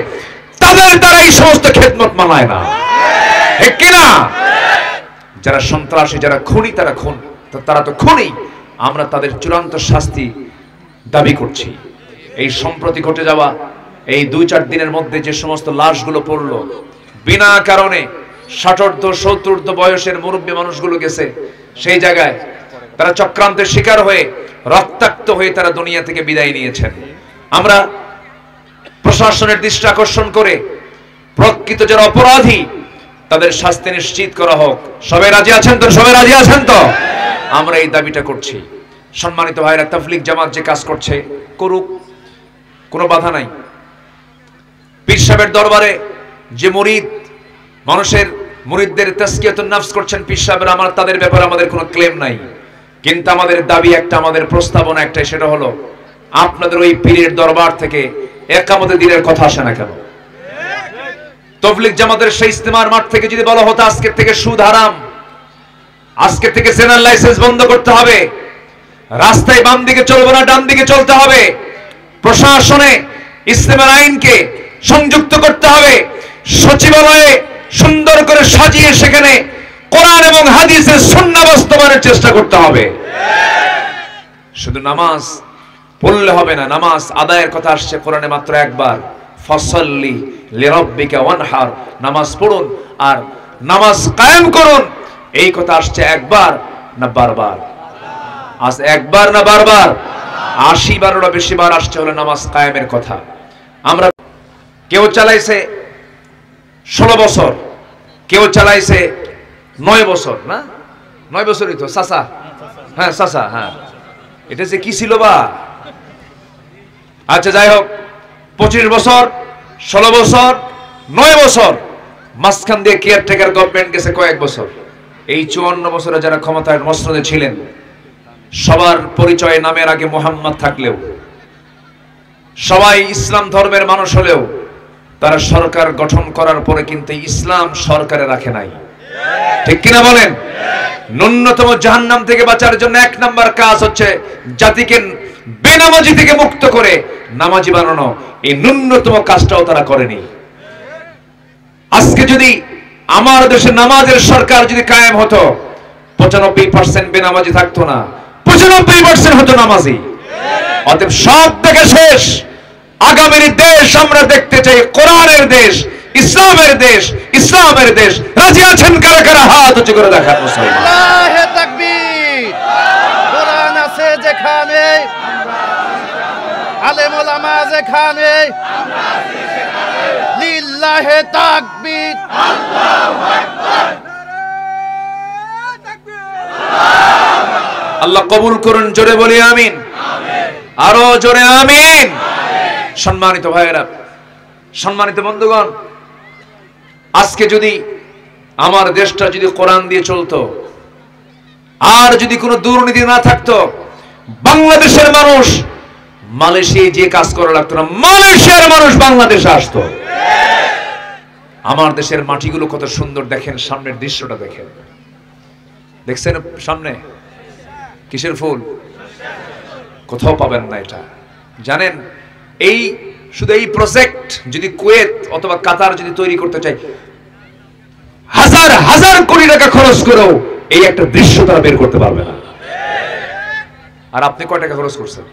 S2: তাদের দ্বারা এই সমস্ত খেদমত মানায় না, ঠিক কিনা? যারা সন্ত্রাসী, যারা খুনি, তারা তো খুনি। আমরা তাদের চূড়ান্ত শাস্তি দাবি করছি। এই সম্প্রতি ঘটে যাওয়া এই 2-4 দিনের মধ্যে যে সমস্ত লাশগুলো পড়লো বিনা কারণে, 60-70 বয়সের মুরব্বী মানুষগুলো গেছে সেই জায়গায়, তারা চক্রান্তের শিকার হয়ে রক্তাক্ত হয়ে তারা দুনিয়া থেকে বিদায় নিয়েছেন। আমরা প্রশাসনের দৃষ্টি আকর্ষণ করে প্রকৃত যারা অপরাধী তাদের শাস্তি নিশ্চিত করা হোক। সবাই রাজি আছেন তো? সবাই রাজি আছেন তো? আমরা এই দাবিটা করছি। সম্মানিত ভাইরা, তাবলীগ জামাত যে কাজ করছে করুক, কোনো বাধা নাই। পীর সাহেবের দরবারে যে মুরিদদের তাজকিয়াতুন নফস করছেন পীর সাহেবরা, তাদের ব্যাপারে আমাদের কোনো ক্লেম নাই। কিন্তু আমাদের দাবি একটা, আমাদের প্রস্তাবনা একটাই, সেটা হলো আপনাদের ওই পীরের দরবার থেকে একামতে দিনের কথা আসে না কেন? তাবলীগ জামাতের সেই ইজতেমার মাঠ থেকে যদি বলা হতো আজকের থেকে সুদ হারাম, আজকের থেকে জেনারেল লাইসেন্স বন্ধ করতে হবে, রাস্তায় বাম দিকে চলবে না ডান দিকে চলতে হবে, প্রশাসনে ইসলামের আইনকে সংযুক্ত করতে হবে, সচিবালয়ে সুন্দর করে সাজিয়ে সেখানে কোরআন এবং হাদিসের সুন্নাহ বাস্তবায়নের চেষ্টা করতে হবে। শুধু নামাজ পড়লে হবে না, নামাজ আদায়ের কথা আসছে কোরআনে মাত্র একবার, ফাসাল্লি লিরাব্বিকা ওয়ানহার, নামাজ পড়ুন আর নামাজ কায়েম করুন, এই কথা আসছে একবার না বারবার? আজ একবার না বারবার? 80 বারেরও বেশি বার আসছে হলো নামাজ কায়েমের কথা। আমরা কেউ চালাইছে 16 বছর, কেউ চালাইছে 9 বছর, না 9 বছরই তো চাচা, হ্যাঁ চাচা, হ্যাঁ এটা যে কি ছিল বা, আচ্ছা যাই হোক, 25 বছর, 16 বছর, 9 বছর, মাঝখান দিয়ে কেয়ারটেকার গভর্নমেন্ট গেছে কয়েক বছর। এই 54 বছরে যারা ক্ষমতার মসনদে ছিলেন, সবার পরিচয় নামের আগে মোহাম্মদ থাকলেও, সবাই ইসলাম ধর্মের মানুষ হলেও, তারা সরকার গঠন করার পরে কিন্তু ইসলাম সরকারে রাখে নাই, ঠিক কিনা বলেন? ন্যূনতম জাহান্নাম থেকে বাঁচার জন্য 1 নাম্বার কাজ হচ্ছে জাতিকে বেনামাজি থেকে মুক্ত করে নামাজি বানানো। এই ন্যূনতম কাজটাও তারা করেনি। আজকে যদি আমার দেশে নামাজের সরকার যদি কায়েম হতো, 95% বেনামাজি থাকতো না, 95% হতো নামাজি। অতএব সব থেকে শেষ আগামীর দেশ আমরা দেখতে চাই কোরআনের দেশ, ইসলামের দেশ, ইসলামের দেশ। রাজি আছেন কারা কারা? হাত উঁচু করে দেখান মুসলমান।
S3: আল্লাহে তাকবীর। কোরআন আছে যেখানে, আলেম ওলামা যেখানে, লিল্লাহে তাকবীর।
S2: আল্লাহ কবুল করুন, জোরে বলি আমিন। আরো জোরে আমিন। সম্মানিত ভাইয়েরা, সম্মানিত বন্ধুগণ, আজকে যদি আমার দেশটা যদি কোরআন দিয়ে চলতো, আর যদি কোনো দুর্নীতি না থাকতো, বাংলাদেশের মানুষ মালয়েশিয়ায় যে কাজ করা লাগতো না, মালয়েশিয়ার মানুষ বাংলাদেশে আসতো। আমার দেশের মাটিগুলো কত সুন্দর দেখেন, সামনের দৃশ্যটা দেখেন, দেখছেন সামনে কিসের ফুল? কোথাও পাবেন না এটা, জানেন? এই শুধু এই প্রজেক্ট যদি কুয়েত অথবা কাতার যদি তৈরি করতে চাই, হাজার হাজার কোটি টাকা খরচ করেও এই একটা দৃশ্য তারা বের করতে পারবে না। আর আপনি কয় টাকা খরচ করছেন?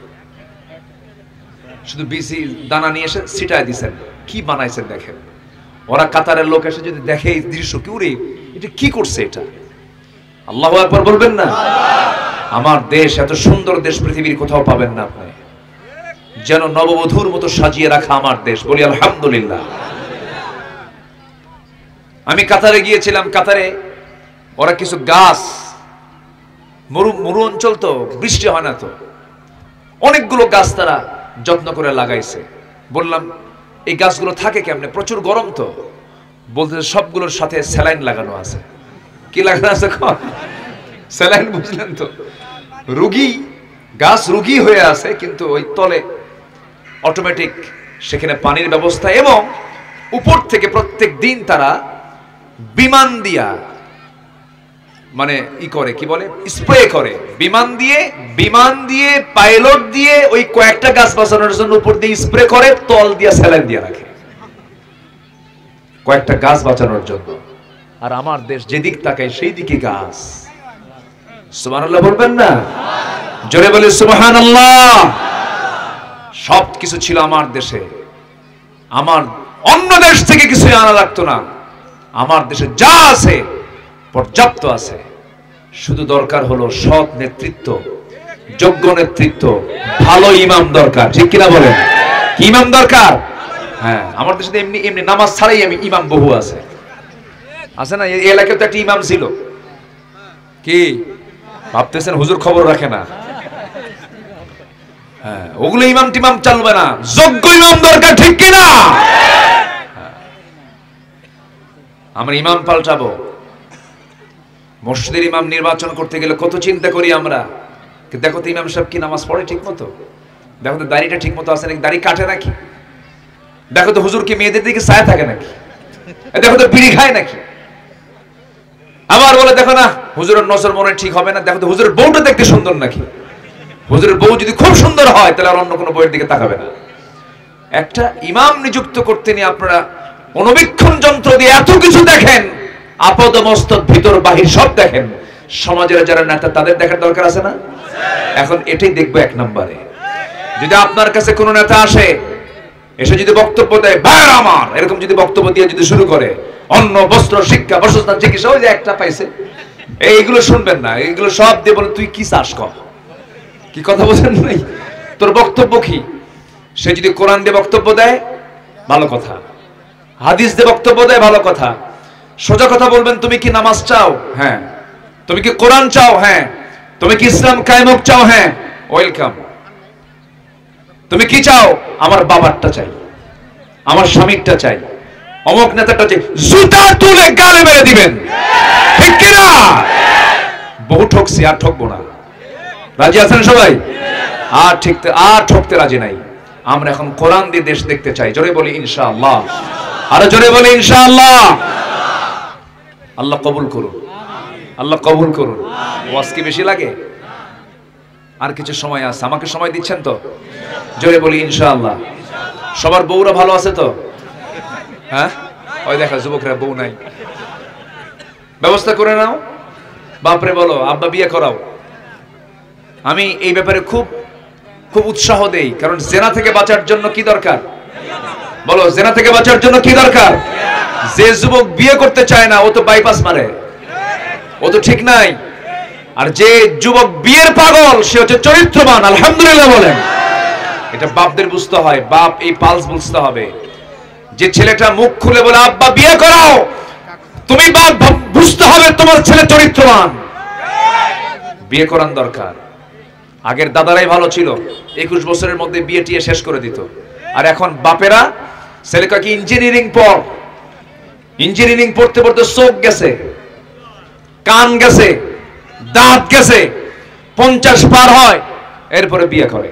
S2: শুধু বিসি দানা নিয়ে এসে ছিটায় দিচ্ছেন, কি বানাইছেন দেখেন। ওরা কাতারের লোক এসে যদি দেখে এই দৃশ্য, কি ওরে এটা কি করছে, এটা আল্লাহু আকবার বলবেন না? আমার দেশ, এত সুন্দর দেশ পৃথিবীর কোথাও পাবেন না আপনি। যেন নববধূর মতো সাজিয়ে রাখা আমার দেশ, বলি আলহামদুলিল্লাহ। আমি কাতারে গিয়েছিলাম। কাতারে ওরা কিছু গাছ, মরু অঞ্চল তো, বৃষ্টি হয় না, তো অনেকগুলো গাছ তারা যত্ন করে লাগাইছে। বললাম এই গাছগুলো থাকে কেমনে? প্রচুর গরম তো। বলতে সবগুলোর সাথে স্যালাইন লাগানো আছে। কি লাগানো আছে? স্যালাইন, বুঝলেন তো? রোগী গাছ রোগী হয়ে আছে, কিন্তু ওই তলে অটোমেটিক সেখানে পানির ব্যবস্থা, এবং উপর থেকে প্রত্যেক দিন তারা বিমান দিয়া, মানে ই করে, কি বলে, স্প্রে করে। বিমান দিয়ে পাইলট দিয়ে ওই কয়েকটা গাছ বাঁচানোর জন্য উপর দিয়ে স্প্রে করে, তল দিয়া স্যালাইন দিয়ে রাখে কয়েকটা গাছ বাঁচানোর জন্য। আর আমার দেশ যেদিক তাকায় সেই দিকে গাছ। সুবহানাল্লাহ বলবেন না? জোরে বলি সুবহানাল্লাহ। সব কিছু ছিল আমার দেশে। আমার অন্য দেশ থেকে কিছু আনা লাগতো না। আমার দেশে যা আছে পর্যাপ্ত আছে। শুধু দরকার হলো সৎ নেতৃত্ব, যোগ্য নেতৃত্ব, ভালো ইমাম দরকার, ঠিক কিনা বলেন? কি ইমাম দরকার? হ্যাঁ, আমার দেশে এমনি এমনি নামাজ ছাড়াই আমি ইমাম বহু আছে না? এই এলাকায় তো একটা ইমাম ছিল। কি ভাবতেছেন হুজুর খবর রাখে না? হ্যাঁ, ওগুলো ইমাম টিমাম চলবে না, যোগ্য ইমাম দরকার, ঠিক কিনা? আমরা ইমাম পাল্টাবো। মসজিদের ইমাম নির্বাচন করতে গেলে কত চিন্তা করি আমরা। দেখো তো ইমাম সাহেব কি নামাজ পড়ে ঠিক মতো? দেখো তো দাড়িটা ঠিক মতো আছে নাকি, দাড়ি কাটে নাকি? দেখো তো হুজুর কি মেয়েদের দিকে ছায়া থাকে নাকি? দেখো তো বিড়ি খায় নাকি? আবার বলে দেখো না হুজুরের নজর মনে ঠিক হবে না, দেখো তো হুজুরের বউটা দেখতে সুন্দর নাকি? হুজুরের বউ যদি খুব সুন্দর হয় তাহলে আর অন্য কোনো বউয়ের দিকে তাকাবে না। একটা ইমাম নিযুক্ত করতে নিয়ে আপনারা অনুবীক্ষণ যন্ত্র দিয়ে এত কিছু দেখেন, আপদ মস্তক ভিতর বাহির সব দেখেন। সমাজের যারা নেতা তাদের দেখার দরকার আছে না? এখন এটাই দেখবো 1 নম্বরে। যদি আপনার কাছে কোনো নেতা আসে, এসে যদি বক্তব্য দেয়, ভাইরা আমার, এরকম যদি বক্তব্য দিয়ে যদি শুরু করে, অন্ন, বস্ত্র, শিক্ষা, বাসস্থান, চিকিৎসা, ওই যে একটা পাইছে, এইগুলো শুনবেন না। এইগুলো সব দিয়ে বলে তুই কি চাস কর, কি কথা বলছেন নাই, তোর বক্তব্য কি? সে যদি কোরআন দিয়ে বক্তব্য দেয় ভালো কথা, হাদিস দিয়ে বক্তব্য দেয় ভালো কথা, সোজা কথা বলবেন। তুমি কি নামাজ চাও? হ্যাঁ। তুমি কি কোরআন চাও? হ্যাঁ। তুমি কি ইসলাম কায়েমক চাও? হ্যাঁ, ওয়েলকাম। তুমি কি চাও? আমার বাবারটা চাই, আমার স্বামীরটা চাই, অমুক নেতাটা চাই। জুতা তুলে গালে মেরে দিবেন, ঠিক কিনা? বহু ঠকছি, আর ঠকবো না। রাজি আছেন সবাই? আর ঠকতে রাজি নাই। আমরা এখন কোরআন দিয়ে দেশ দেখতে চাই। জোরে বলি ইনশাআল্লাহ, আরো জোরে বলি ইনশাআল্লাহ। আল্লাহ কবুল করুন, আল্লাহ কবুল করুন। ওয়াজ কি বেশি লাগে? আর কিছু সময় আছে, আমাকে সময় দিচ্ছেন তো? জোরে বলি ইনশাআল্লাহ। সবার বউরা ভালো আছে তো? হ্যাঁ, ওই দেখা যুবকরা বউ নাই, ব্যবস্থা করে নাও। বাপরে বলো আব্বা বিয়ে করাও। আমি এই ব্যাপারে খুব খুব উৎসাহ দেই, কারণ জেনা থেকে বাঁচার জন্য কি দরকার? বলো, জেনা থেকে বাঁচার জন্য কি দরকার? যে যুবক বিয়ে করতে চায় না ও তো বাইপাস মারে, ও তো ঠিক নাই। আর যে যুবক বিয়ের পাগল সে হচ্ছে চরিত্রবান। আলহামদুলিল্লাহ বলেন। এটা বাপদের বুঝতে হয়, বাপ এই পালস বুঝতে হবে। যে ছেলেটা মুখ খুলে বলে আব্বা বিয়ে করাও, তুমি বাপ বুঝতে হবে তোমার ছেলে চরিত্রবান, বিয়ে করান দরকার। আগের দাদারাই ভালো ছিল, 21 বছরের মধ্যে বিয়ে টিয়ে শেষ করে দিত। আর এখন বাপেরা ছেলেকে কি ইঞ্জিনিয়ারিং পড়, ইঞ্জিনিয়ারিং পড়তে পড়তে চোখ গেছে, কান গেছে, দাঁত গেছে, 50 পার হয় এরপরে বিয়ে করে।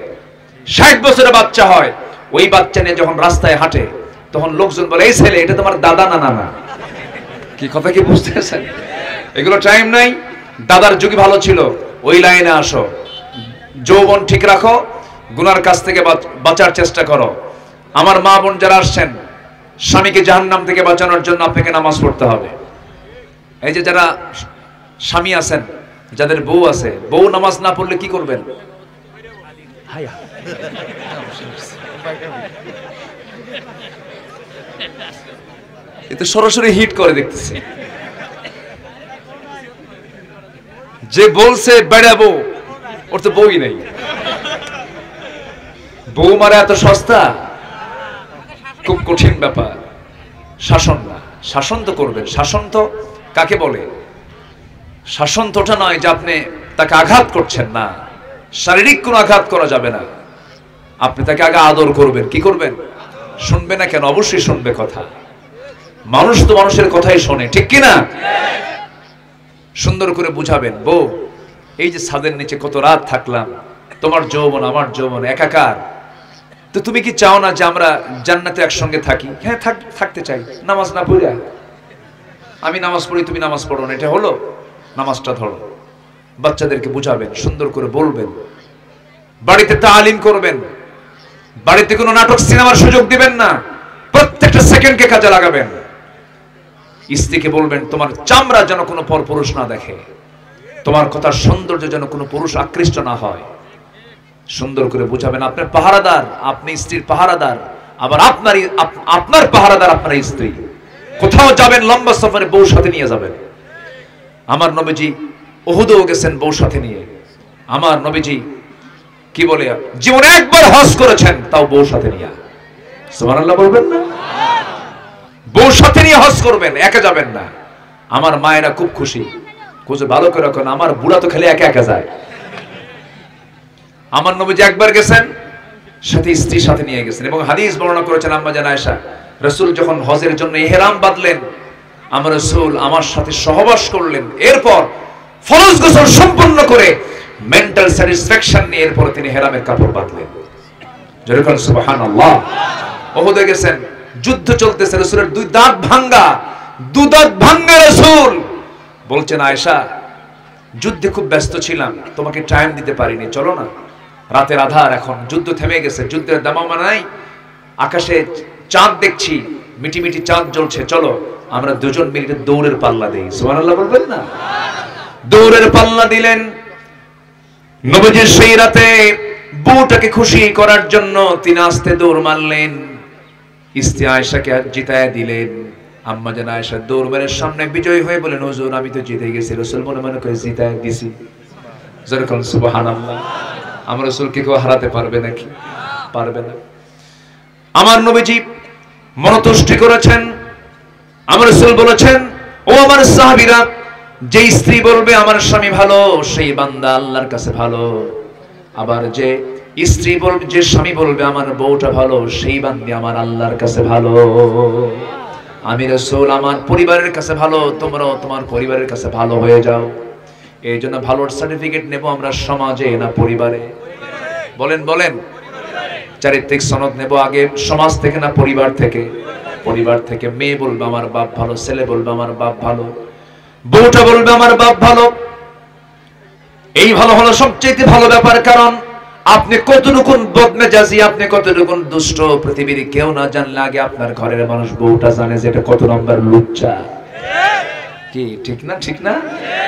S2: 60 বছরের বাচ্চা হয়, ওই বাচ্চা নিয়ে যখন রাস্তায় হাঁটে তখন লোকজন বলে এই ছেলে এটা তোমার দাদা না নানা। কি কথা কি বুঝতেছেন? এগুলো টাইম নাই। দাদার যুগই ভালো ছিল, ওই লাইনে আসো। যৌবন ঠিক রাখো, গুনার কাছ থেকে বাঁচার চেষ্টা করো। আমার মা বোন যারা আসছেন, স্বামীকে জাহান্নাম থেকে বাঁচানোর জন্য আপনাকে নামাজ পড়তে হবে। এই যে যারা স্বামী আছেন, যাদের বউ আছে, বউ নামাজ না পড়লে কি করবেন? এতে সরাসরি হিট করে দেখতেছি। যে বলছে বেড়াবো, ওর তো বউই নেই। বউ মারা এত সস্তা? খুব কঠিন ব্যাপার। শাসন না, শাসন তো করবেন। শাসন তো কাকে বলে? শাসন তো ওটা নয় যে আপনি তাকে আঘাত করছেন, না, শারীরিক কোনো আঘাত করা যাবে না। আপনি তাকে আগে আদর করবেন। কি করবেন? শুনবে না কেন? অবশ্যই শুনবে কথা। মানুষ তো মানুষের কথাই শোনে, ঠিক কিনা? সুন্দর করে বুঝাবেন, বউ এই যে ছাদের নিচে কত রাত থাকলাম, তোমার যৌবন আমার যৌবন একাকার, তো তুমি কি চাও না যে আমরা জান্নাতে একসঙ্গে থাকি? হ্যাঁ, থাকতে চাই। নামাজ না পড়ে, আমি নামাজ পড়ি তুমি নামাজ পড়ো না, এটা হলো? নামাজটা ধরো। বাচ্চাদেরকে বুঝাবেন, সুন্দর করে বলবেন। বাড়িতে তালিম করবেন, বাড়িতে কোনো নাটক সিনেমার সুযোগ দিবেন না, প্রত্যেকটা সেকেন্ডকে কাজে লাগাবেন। স্ত্রীকে বলবেন তোমার চামড়া যেন কোনো পরপুরুষ না দেখে, তোমার কথার সৌন্দর্য যেন কোনো পুরুষ আকৃষ্ট না হয়। সুন্দর করে বুঝাবেন। আপনার পাহারাদার, আপনি স্ত্রীর পাহারাদার, আবার আপনার পাহারাদার আপনার স্ত্রী। কোথাও যাবেন লম্বা সফরে, বউ সাথে নিয়ে যাবেন। আমার নবীজি উহুদেও গেছেন বউ সাথে নিয়ে। আমার নবীজি কি বলে, জীবনে একবার হজ করেছেন, তাও বউ সাথে নিয়ে। সুবহানাল্লাহ বলবেন না? বউ সাথে নিয়ে হজ করবেন, একা যাবেন না। আমার মায়েরা খুব খুশি, খুঁজে ভালো করে রাখুন। আমার বুড়া তো খেলে একা একা যায়। আমার নবীজি একবার গেছেন, সাথে স্ত্রীর সাথে নিয়ে গেছেন। এবং হাদিস বর্ণনা করেছেন আম্মা জান আয়েশা, রাসূল যখন হজের জন্য ইহরাম বাঁধলেন, আমার রাসূল আমার সাথে সহবাস করলেন। এরপর ফরজ গোসল সম্পন্ন করে মেন্টাল স্যাটিসফ্যাকশন নিয়ে এরপর তিনি ইহরামের কাপড় বাঁধলেন। জোরে বলেন সুবহানাল্লাহ। উহুদে গেছেন, যুদ্ধ চলতেছে, রাসূলের দুই দাঁত ভাঙ্গা, রাসূল বলছেন আয়েশা যুদ্ধে খুব ব্যস্ত ছিলাম, তোমাকে টাইম দিতে পারিনি, চলো না, রাতের আধার, এখন যুদ্ধ থেমে গেছে, যুদ্ধের দামামা নাই, আকাশে চাঁদ দেখছি, মিটি মিটি চাঁদ জ্বলছে, চলো আমরা দুজন মিলে দৌড়ের পাল্লা দেই। সুবহানাল্লাহ বলবেন না? দৌড়ের পাল্লা দিলেন। নবীজি সেই রাতে বউটাকে খুশি করার জন্য তিনি আস্তে দৌড় মারলেন, স্ত্রী আয়েশাকে জিতায় দিলেন। আম্মা জান আয়েশা দৌড় মেরে সামনে বিজয় হয়ে বলেন, হুজুর আমি তো জিতে গেছি। রাসূল মনে মনে করে জিতায় দিছি। জোরে বলেন সুবহানাল্লাহ। আমার রাসূলকে কেউ হারাতে পারবে নাকি? পারবে না। আমার নবীজি মনতুষ্টি করেছেন। আমার রাসূল বলেছেন, ও আমার সাহাবীরা, যে স্ত্রী বলবে আমার স্বামী ভালো, সেই বান্দা আল্লাহর কাছে ভালো। আবার যে স্ত্রী বলবে, যে স্বামী বলবে আমার বউটা ভালো, সেই বান্দি আমার আল্লাহর কাছে ভালো। আমি রাসূল আমার পরিবারের কাছে ভালো, তোমরাও তোমার পরিবারের কাছে ভালো হয়ে যাও। এই জন্য ভালোর সার্টিফিকেট নেব আমরা সমাজে না পরিবারে? বলেন বলেন, চারিত্রিক সনদ নেব আগে সমাজ থেকে না পরিবার থেকে? পরিবার থেকে। মেয়ে বলবে আমার বাপ ভালো, ছেলে বলবে আমার বাপ ভালো, বউটা বলবে আমার বাপ ভালো। এই ভালো হলো সবচেয়ে ভালো ব্যাপার, কারণ আপনি কতটুকুন বদমেজাজি, আপনি কতটুকুন দুষ্ট, পৃথিবীর কেউ না জানলে আগে আপনার ঘরের মানুষ বউটা জানে যে এটা কত নম্বর লুচ্চা। কি ঠিক না? ঠিক না?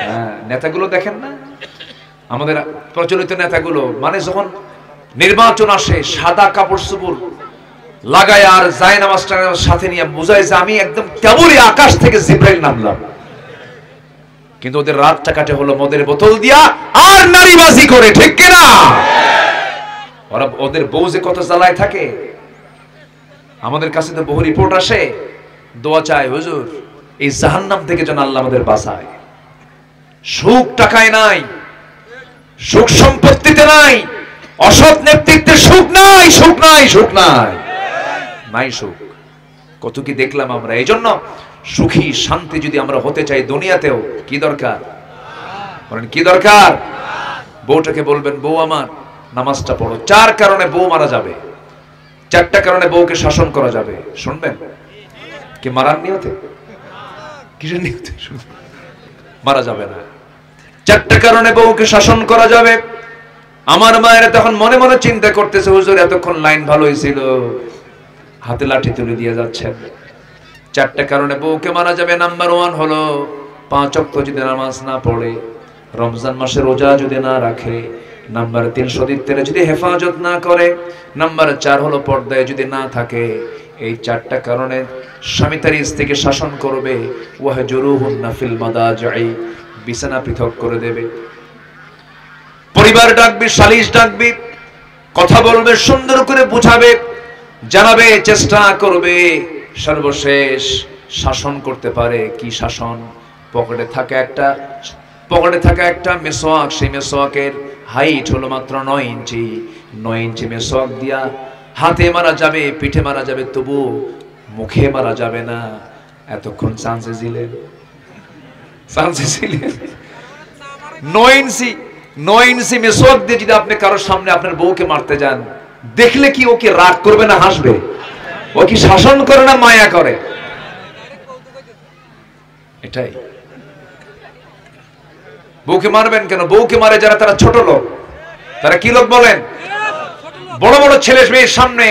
S2: হ্যাঁ, নেতাগুলো দেখেন না, আমাদের প্রচলিত নেতাগুলো, মানে যখন নির্বাচন আসে সাদা কাপড় চোপড় লাগায় আর জায়নামাজটার সাথে নিয়ে বোঝায় যে আমি একদম কেবলই আকাশ থেকে জিব্রাইল নামলাম। কিন্তু ওদের রাতটা কাটে হলো মদের বোতল দিয়া আর নারীবাজি করে, ঠিক কিনা? ওরা ওদের বউ যে কত জ্বালায় থাকে। আমাদের কাছে তো বহু রিপোর্ট আসে, দোয়া চায় হুজুর এই জাহান্নাম থেকে যেন আল্লাহ আমাদের বাঁচায়। সুখ টাকায় নাই, সুখ সম্পত্তিতে নাই, অসৎ নেতৃত্বে সুখ নাই, সুখ নাই, সুখ নাই, নাই সুখ। কত কি দেখলাম আমরা। এই জন্য সুখী শান্তি যদি আমরা হতে চাই দুনিয়াতেও, কি দরকার বলেন? কি দরকার? বউটাকে বলবেন বউ আমার নামাজটা পড়ো। 4 কারণে বউ মারা যাবে, 4টা কারণে বউকে শাসন করা যাবে। শুনবেন? কি মারার নিয়তে? কিসের নিয়তে? মারা যাবে না। 4টা কারণে বউকে শাসন করা যাবে। আমার মায়েরা তখন মনে মনে চিন্তা করতেছে, হুজুর এতক্ষণ লাইন ভালো হয়েছিল, হাতে লাঠি তুলে দিয়ে যাচ্ছেন। 4টা কারণে বউকে মারা যাবে। নাম্বার 1 হলো 5 ওয়াক্ত যদি নামাজ না পড়ে, রমজান মাসে রোজা যদি না রাখে। নাম্বার 3 সতীত্বের যদি হেফাজত না করে। নাম্বার 4 হলো পর্দায় যদি না থাকে। এই 4টা কারণে স্বামী তার স্ত্রীকে শাসন করবে। ওয়াহজুরুহুন্না ফিল মাদাজি'i, বিছানা পৃথক করে দেবে। পরিবার ডাকবি, সালিশ ডাকবি, কথা বলবে, সুন্দর করে বুঝাবে, জানাবে, চেষ্টা করবে। সর্বশেষ শাসন করতে পারে। কি শাসন? পকেটে থাকা একটা মেসওয়াক, সেই মেসওয়াকের হাইট হলো মাত্র 9 ইঞ্চি। 9 ইঞ্চি মেসওয়াক দিয়া হাতে মারা যাবে, পিঠে মারা যাবে, তবু মুখে মারা যাবে না। এতক্ষণ চান্সে ছিলেন 9 ইঞ্চি মেসওয়াক দিয়ে যদি আপনি কারোর সামনে আপনার বউকে মারতে যান, দেখলে কি ও কি রাগ করবে না হাসবে? ও কি শাসন করে না মায়া করে? এটাই। বউকে মারবেন কেন? বউকে মারে যারা, তারা ছোট লোক। তারা কি লোক বলেন? বড় বড় ছেলে মেয়ের সামনে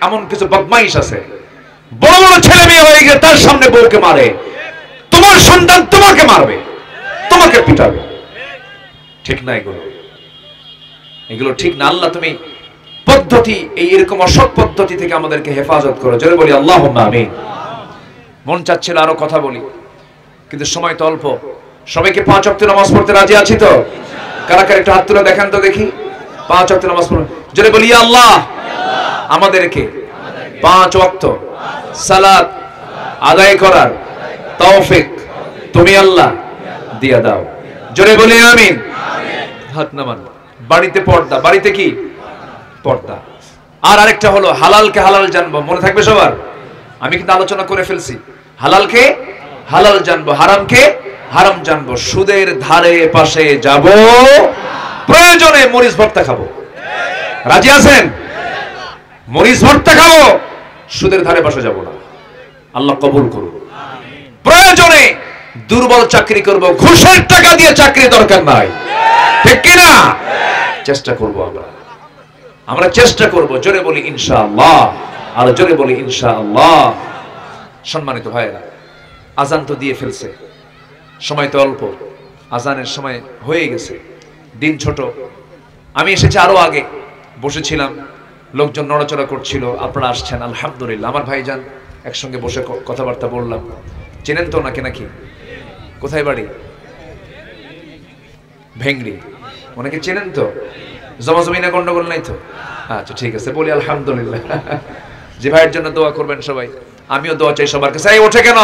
S2: এমন কিছু বদমাইশ আছে, বড় বড় ছেলে মেয়ে হয়ে গিয়ে তার সামনে বউকে মারে। তোমার সন্তান তোমাকে মারবে, তোমাকে পিটাবে। ঠিক না এগুলো ঠিক না। আল্লাহ তুমি পদ্ধতি, এরকম অসৎ পদ্ধতি থেকে আমাদেরকে হেফাজত করো। জোরে বলি আল্লাহুম্মা আমিন। মন চাচ্ছিল আরো কথা বলি, কিন্তু সময় তো অল্প। সবাইকে 5 ওয়াক্ত নামাজ পড়তে রাজি আছি তো? কারা কারা একটু হাত তুলে দেখান তো দেখি। 5 ওয়াক্ত নামাজ পড়ো। জোরে বলি আল্লাহ আমাদেরকে 5 ওয়াক্ত সালাত আদায় করার তৌফিক তুমি আল্লাহ দিয়া দাও। জোরে বলি আমিন। হাত নামান। বাড়িতে পর্দা, বাড়িতে কি পর্দা। আর আরেকটা হলো হালালকে হালাল জানবো। মনে থাকবে সবার? আমি কিন্তু আলোচনা করে ফেলছি। হালালকে হালাল জানবো, হারামকে হারাম জানবো। সুদের ধারে পাশে যাব, প্রয়োজনে মরিচ ভর্তা খাবো। রাজি আছেন? মরিচ ভর্তা খাবো, সুদের ধারে পাশে যাব না। আল্লাহ কবুল করুন। প্রয়োজনে দুর্বল চাকরি করব, ঘুষের টাকা দিয়ে চাকরি দরকার নাই, ঠিক কিনা? চেষ্টা করব আমরা চেষ্টা করব। জোরে বলি ইনশাআল্লাহ, আর জোরে বলি ইনশাআল্লাহ। সম্মানিত ভাইরা, আজান তো দিয়ে ফেলছে, সময় তো অল্প, আজানের সময় হয়ে গেছে, দিন ছোট। আমি এসেছি আরো আগে, বসেছিলাম, লোকজন নড়াচড়া করছিল, আপনারা আসছেন, আলহামদুলিল্লাহ। আমার ভাইজান একসঙ্গে বসে কথাবার্তা বললাম। চেনেন তো নাকি? নাকি কোথায় বাড়ি? ভেংড়ি। অনেকে চেনেন তো? জমাজমিনা গন্ডগোল নাই তো? আচ্ছা ঠিক আছে, বলি আলহামদুলিল্লাহ। যে ভাইয়ের জন্য দোয়া করবেন সবাই, আমিও দোয়া চাই সবার কাছে। এই ওঠে কেন?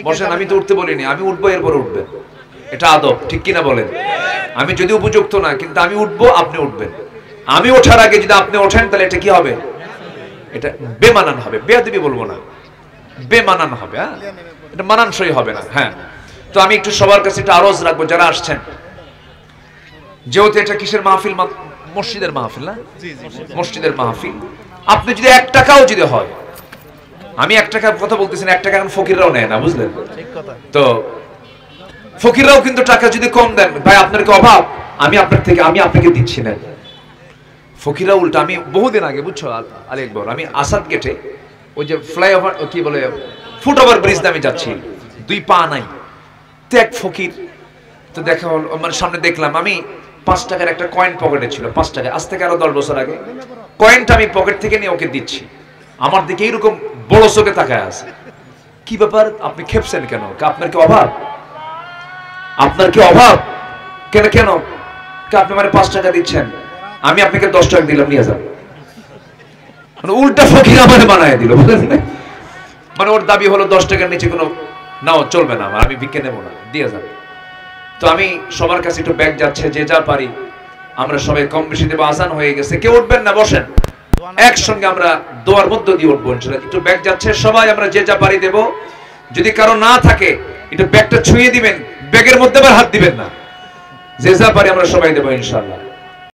S2: বসেন। আমি তো উঠতে বলিনি, আমি উঠবো, এরপরে উঠবেন। এটা আদব, ঠিক কিনা বলেন? আমি যদি উপযুক্ত না, কিন্তু আমি উঠবো, আপনি উঠবেন। আমি ওঠার আগে যদি আপনি ওঠেন, তাহলে এটা কি হবে? এটা বেমানান হবে। বেয়াদবি বলবো না, বেমানান হবে। হ্যাঁ, এটা মানানসই হবে না। হ্যাঁ, তো আমি একটু সবার কাছে একটা আরজ রাখবো, যারা আসছেন, যেহেতু এটা কিসের মাহফিল মসজিদের মাহফিল না, মসজিদের মাহফিল। আপনি যদি 1 টাকাও যদি হয়, আমি 1 টাকার কথা বলতেছি না, 1 টাকা এখন ফকিররাও নেয় না, বুঝলেন? তো ফকিররাও কিন্তু টাকা যদি কম দেন, ভাই আপনার কি অভাব, আমি আপনাকে দিচ্ছি না। ফকিররা উল্টা, আমি বহুদিন আগে বুঝছো আরেকবার আমি আসাদ গেটে ওই যে ফ্লাইওভার কি বলে ফুটওভার ব্রিজ আমি যাচ্ছি, 2 পা নাই, তো এক ফকির, তো দেখা হল, মানে সামনে দেখলাম, আমি 5 টাকার একটা কয়েন পকেটে ছিল, 5 টাকা, আজ থেকে আরো 10 বছর আগে। কয়েনটা আমি পকেট থেকে নিয়ে ওকে দিচ্ছি, আমার দিকে এরকম বড় চোখে তাকায় আছে, কি ব্যাপার আপনি খেপছেন কেন? আপনার কি অভাব? আপনার কি অভাব? কেন কেন? আপনি মানে 5 টাকা দিচ্ছেন, আমি আপনাকে 10 টাকা দিলাম, নিয়ে যান। মানে উল্টা ফকির আমারে বানায় দিল, বুঝলেন? মানে ওর দাবি হলো 10 টাকার নিচে কোনো নাও চলবে না, আমি ভিক্ষে নেবো না, দিয়ে যান। তো আমি সবার কাছে একটু ব্যাগ যাচ্ছে, যে যা পারি আমরা সবাই কম বেশি দেবো, আজান হয়ে গেছে, কেউ উঠবেন না, বসেন, একসঙ্গে আমরা দোয়ার মধ্য দিয়ে উঠবো ইনশাআল্লাহ। একটু ব্যাগ যাচ্ছে, সবাই আমরা যে যা পারি দেবো, যদি কারো না থাকে একটু ব্যাগটা ছুঁয়ে দিবেন, ব্যাগের মধ্যে আবার হাত দিবেন না, যে যা পারি আমরা সবাই দেবো ইনশাআল্লাহ।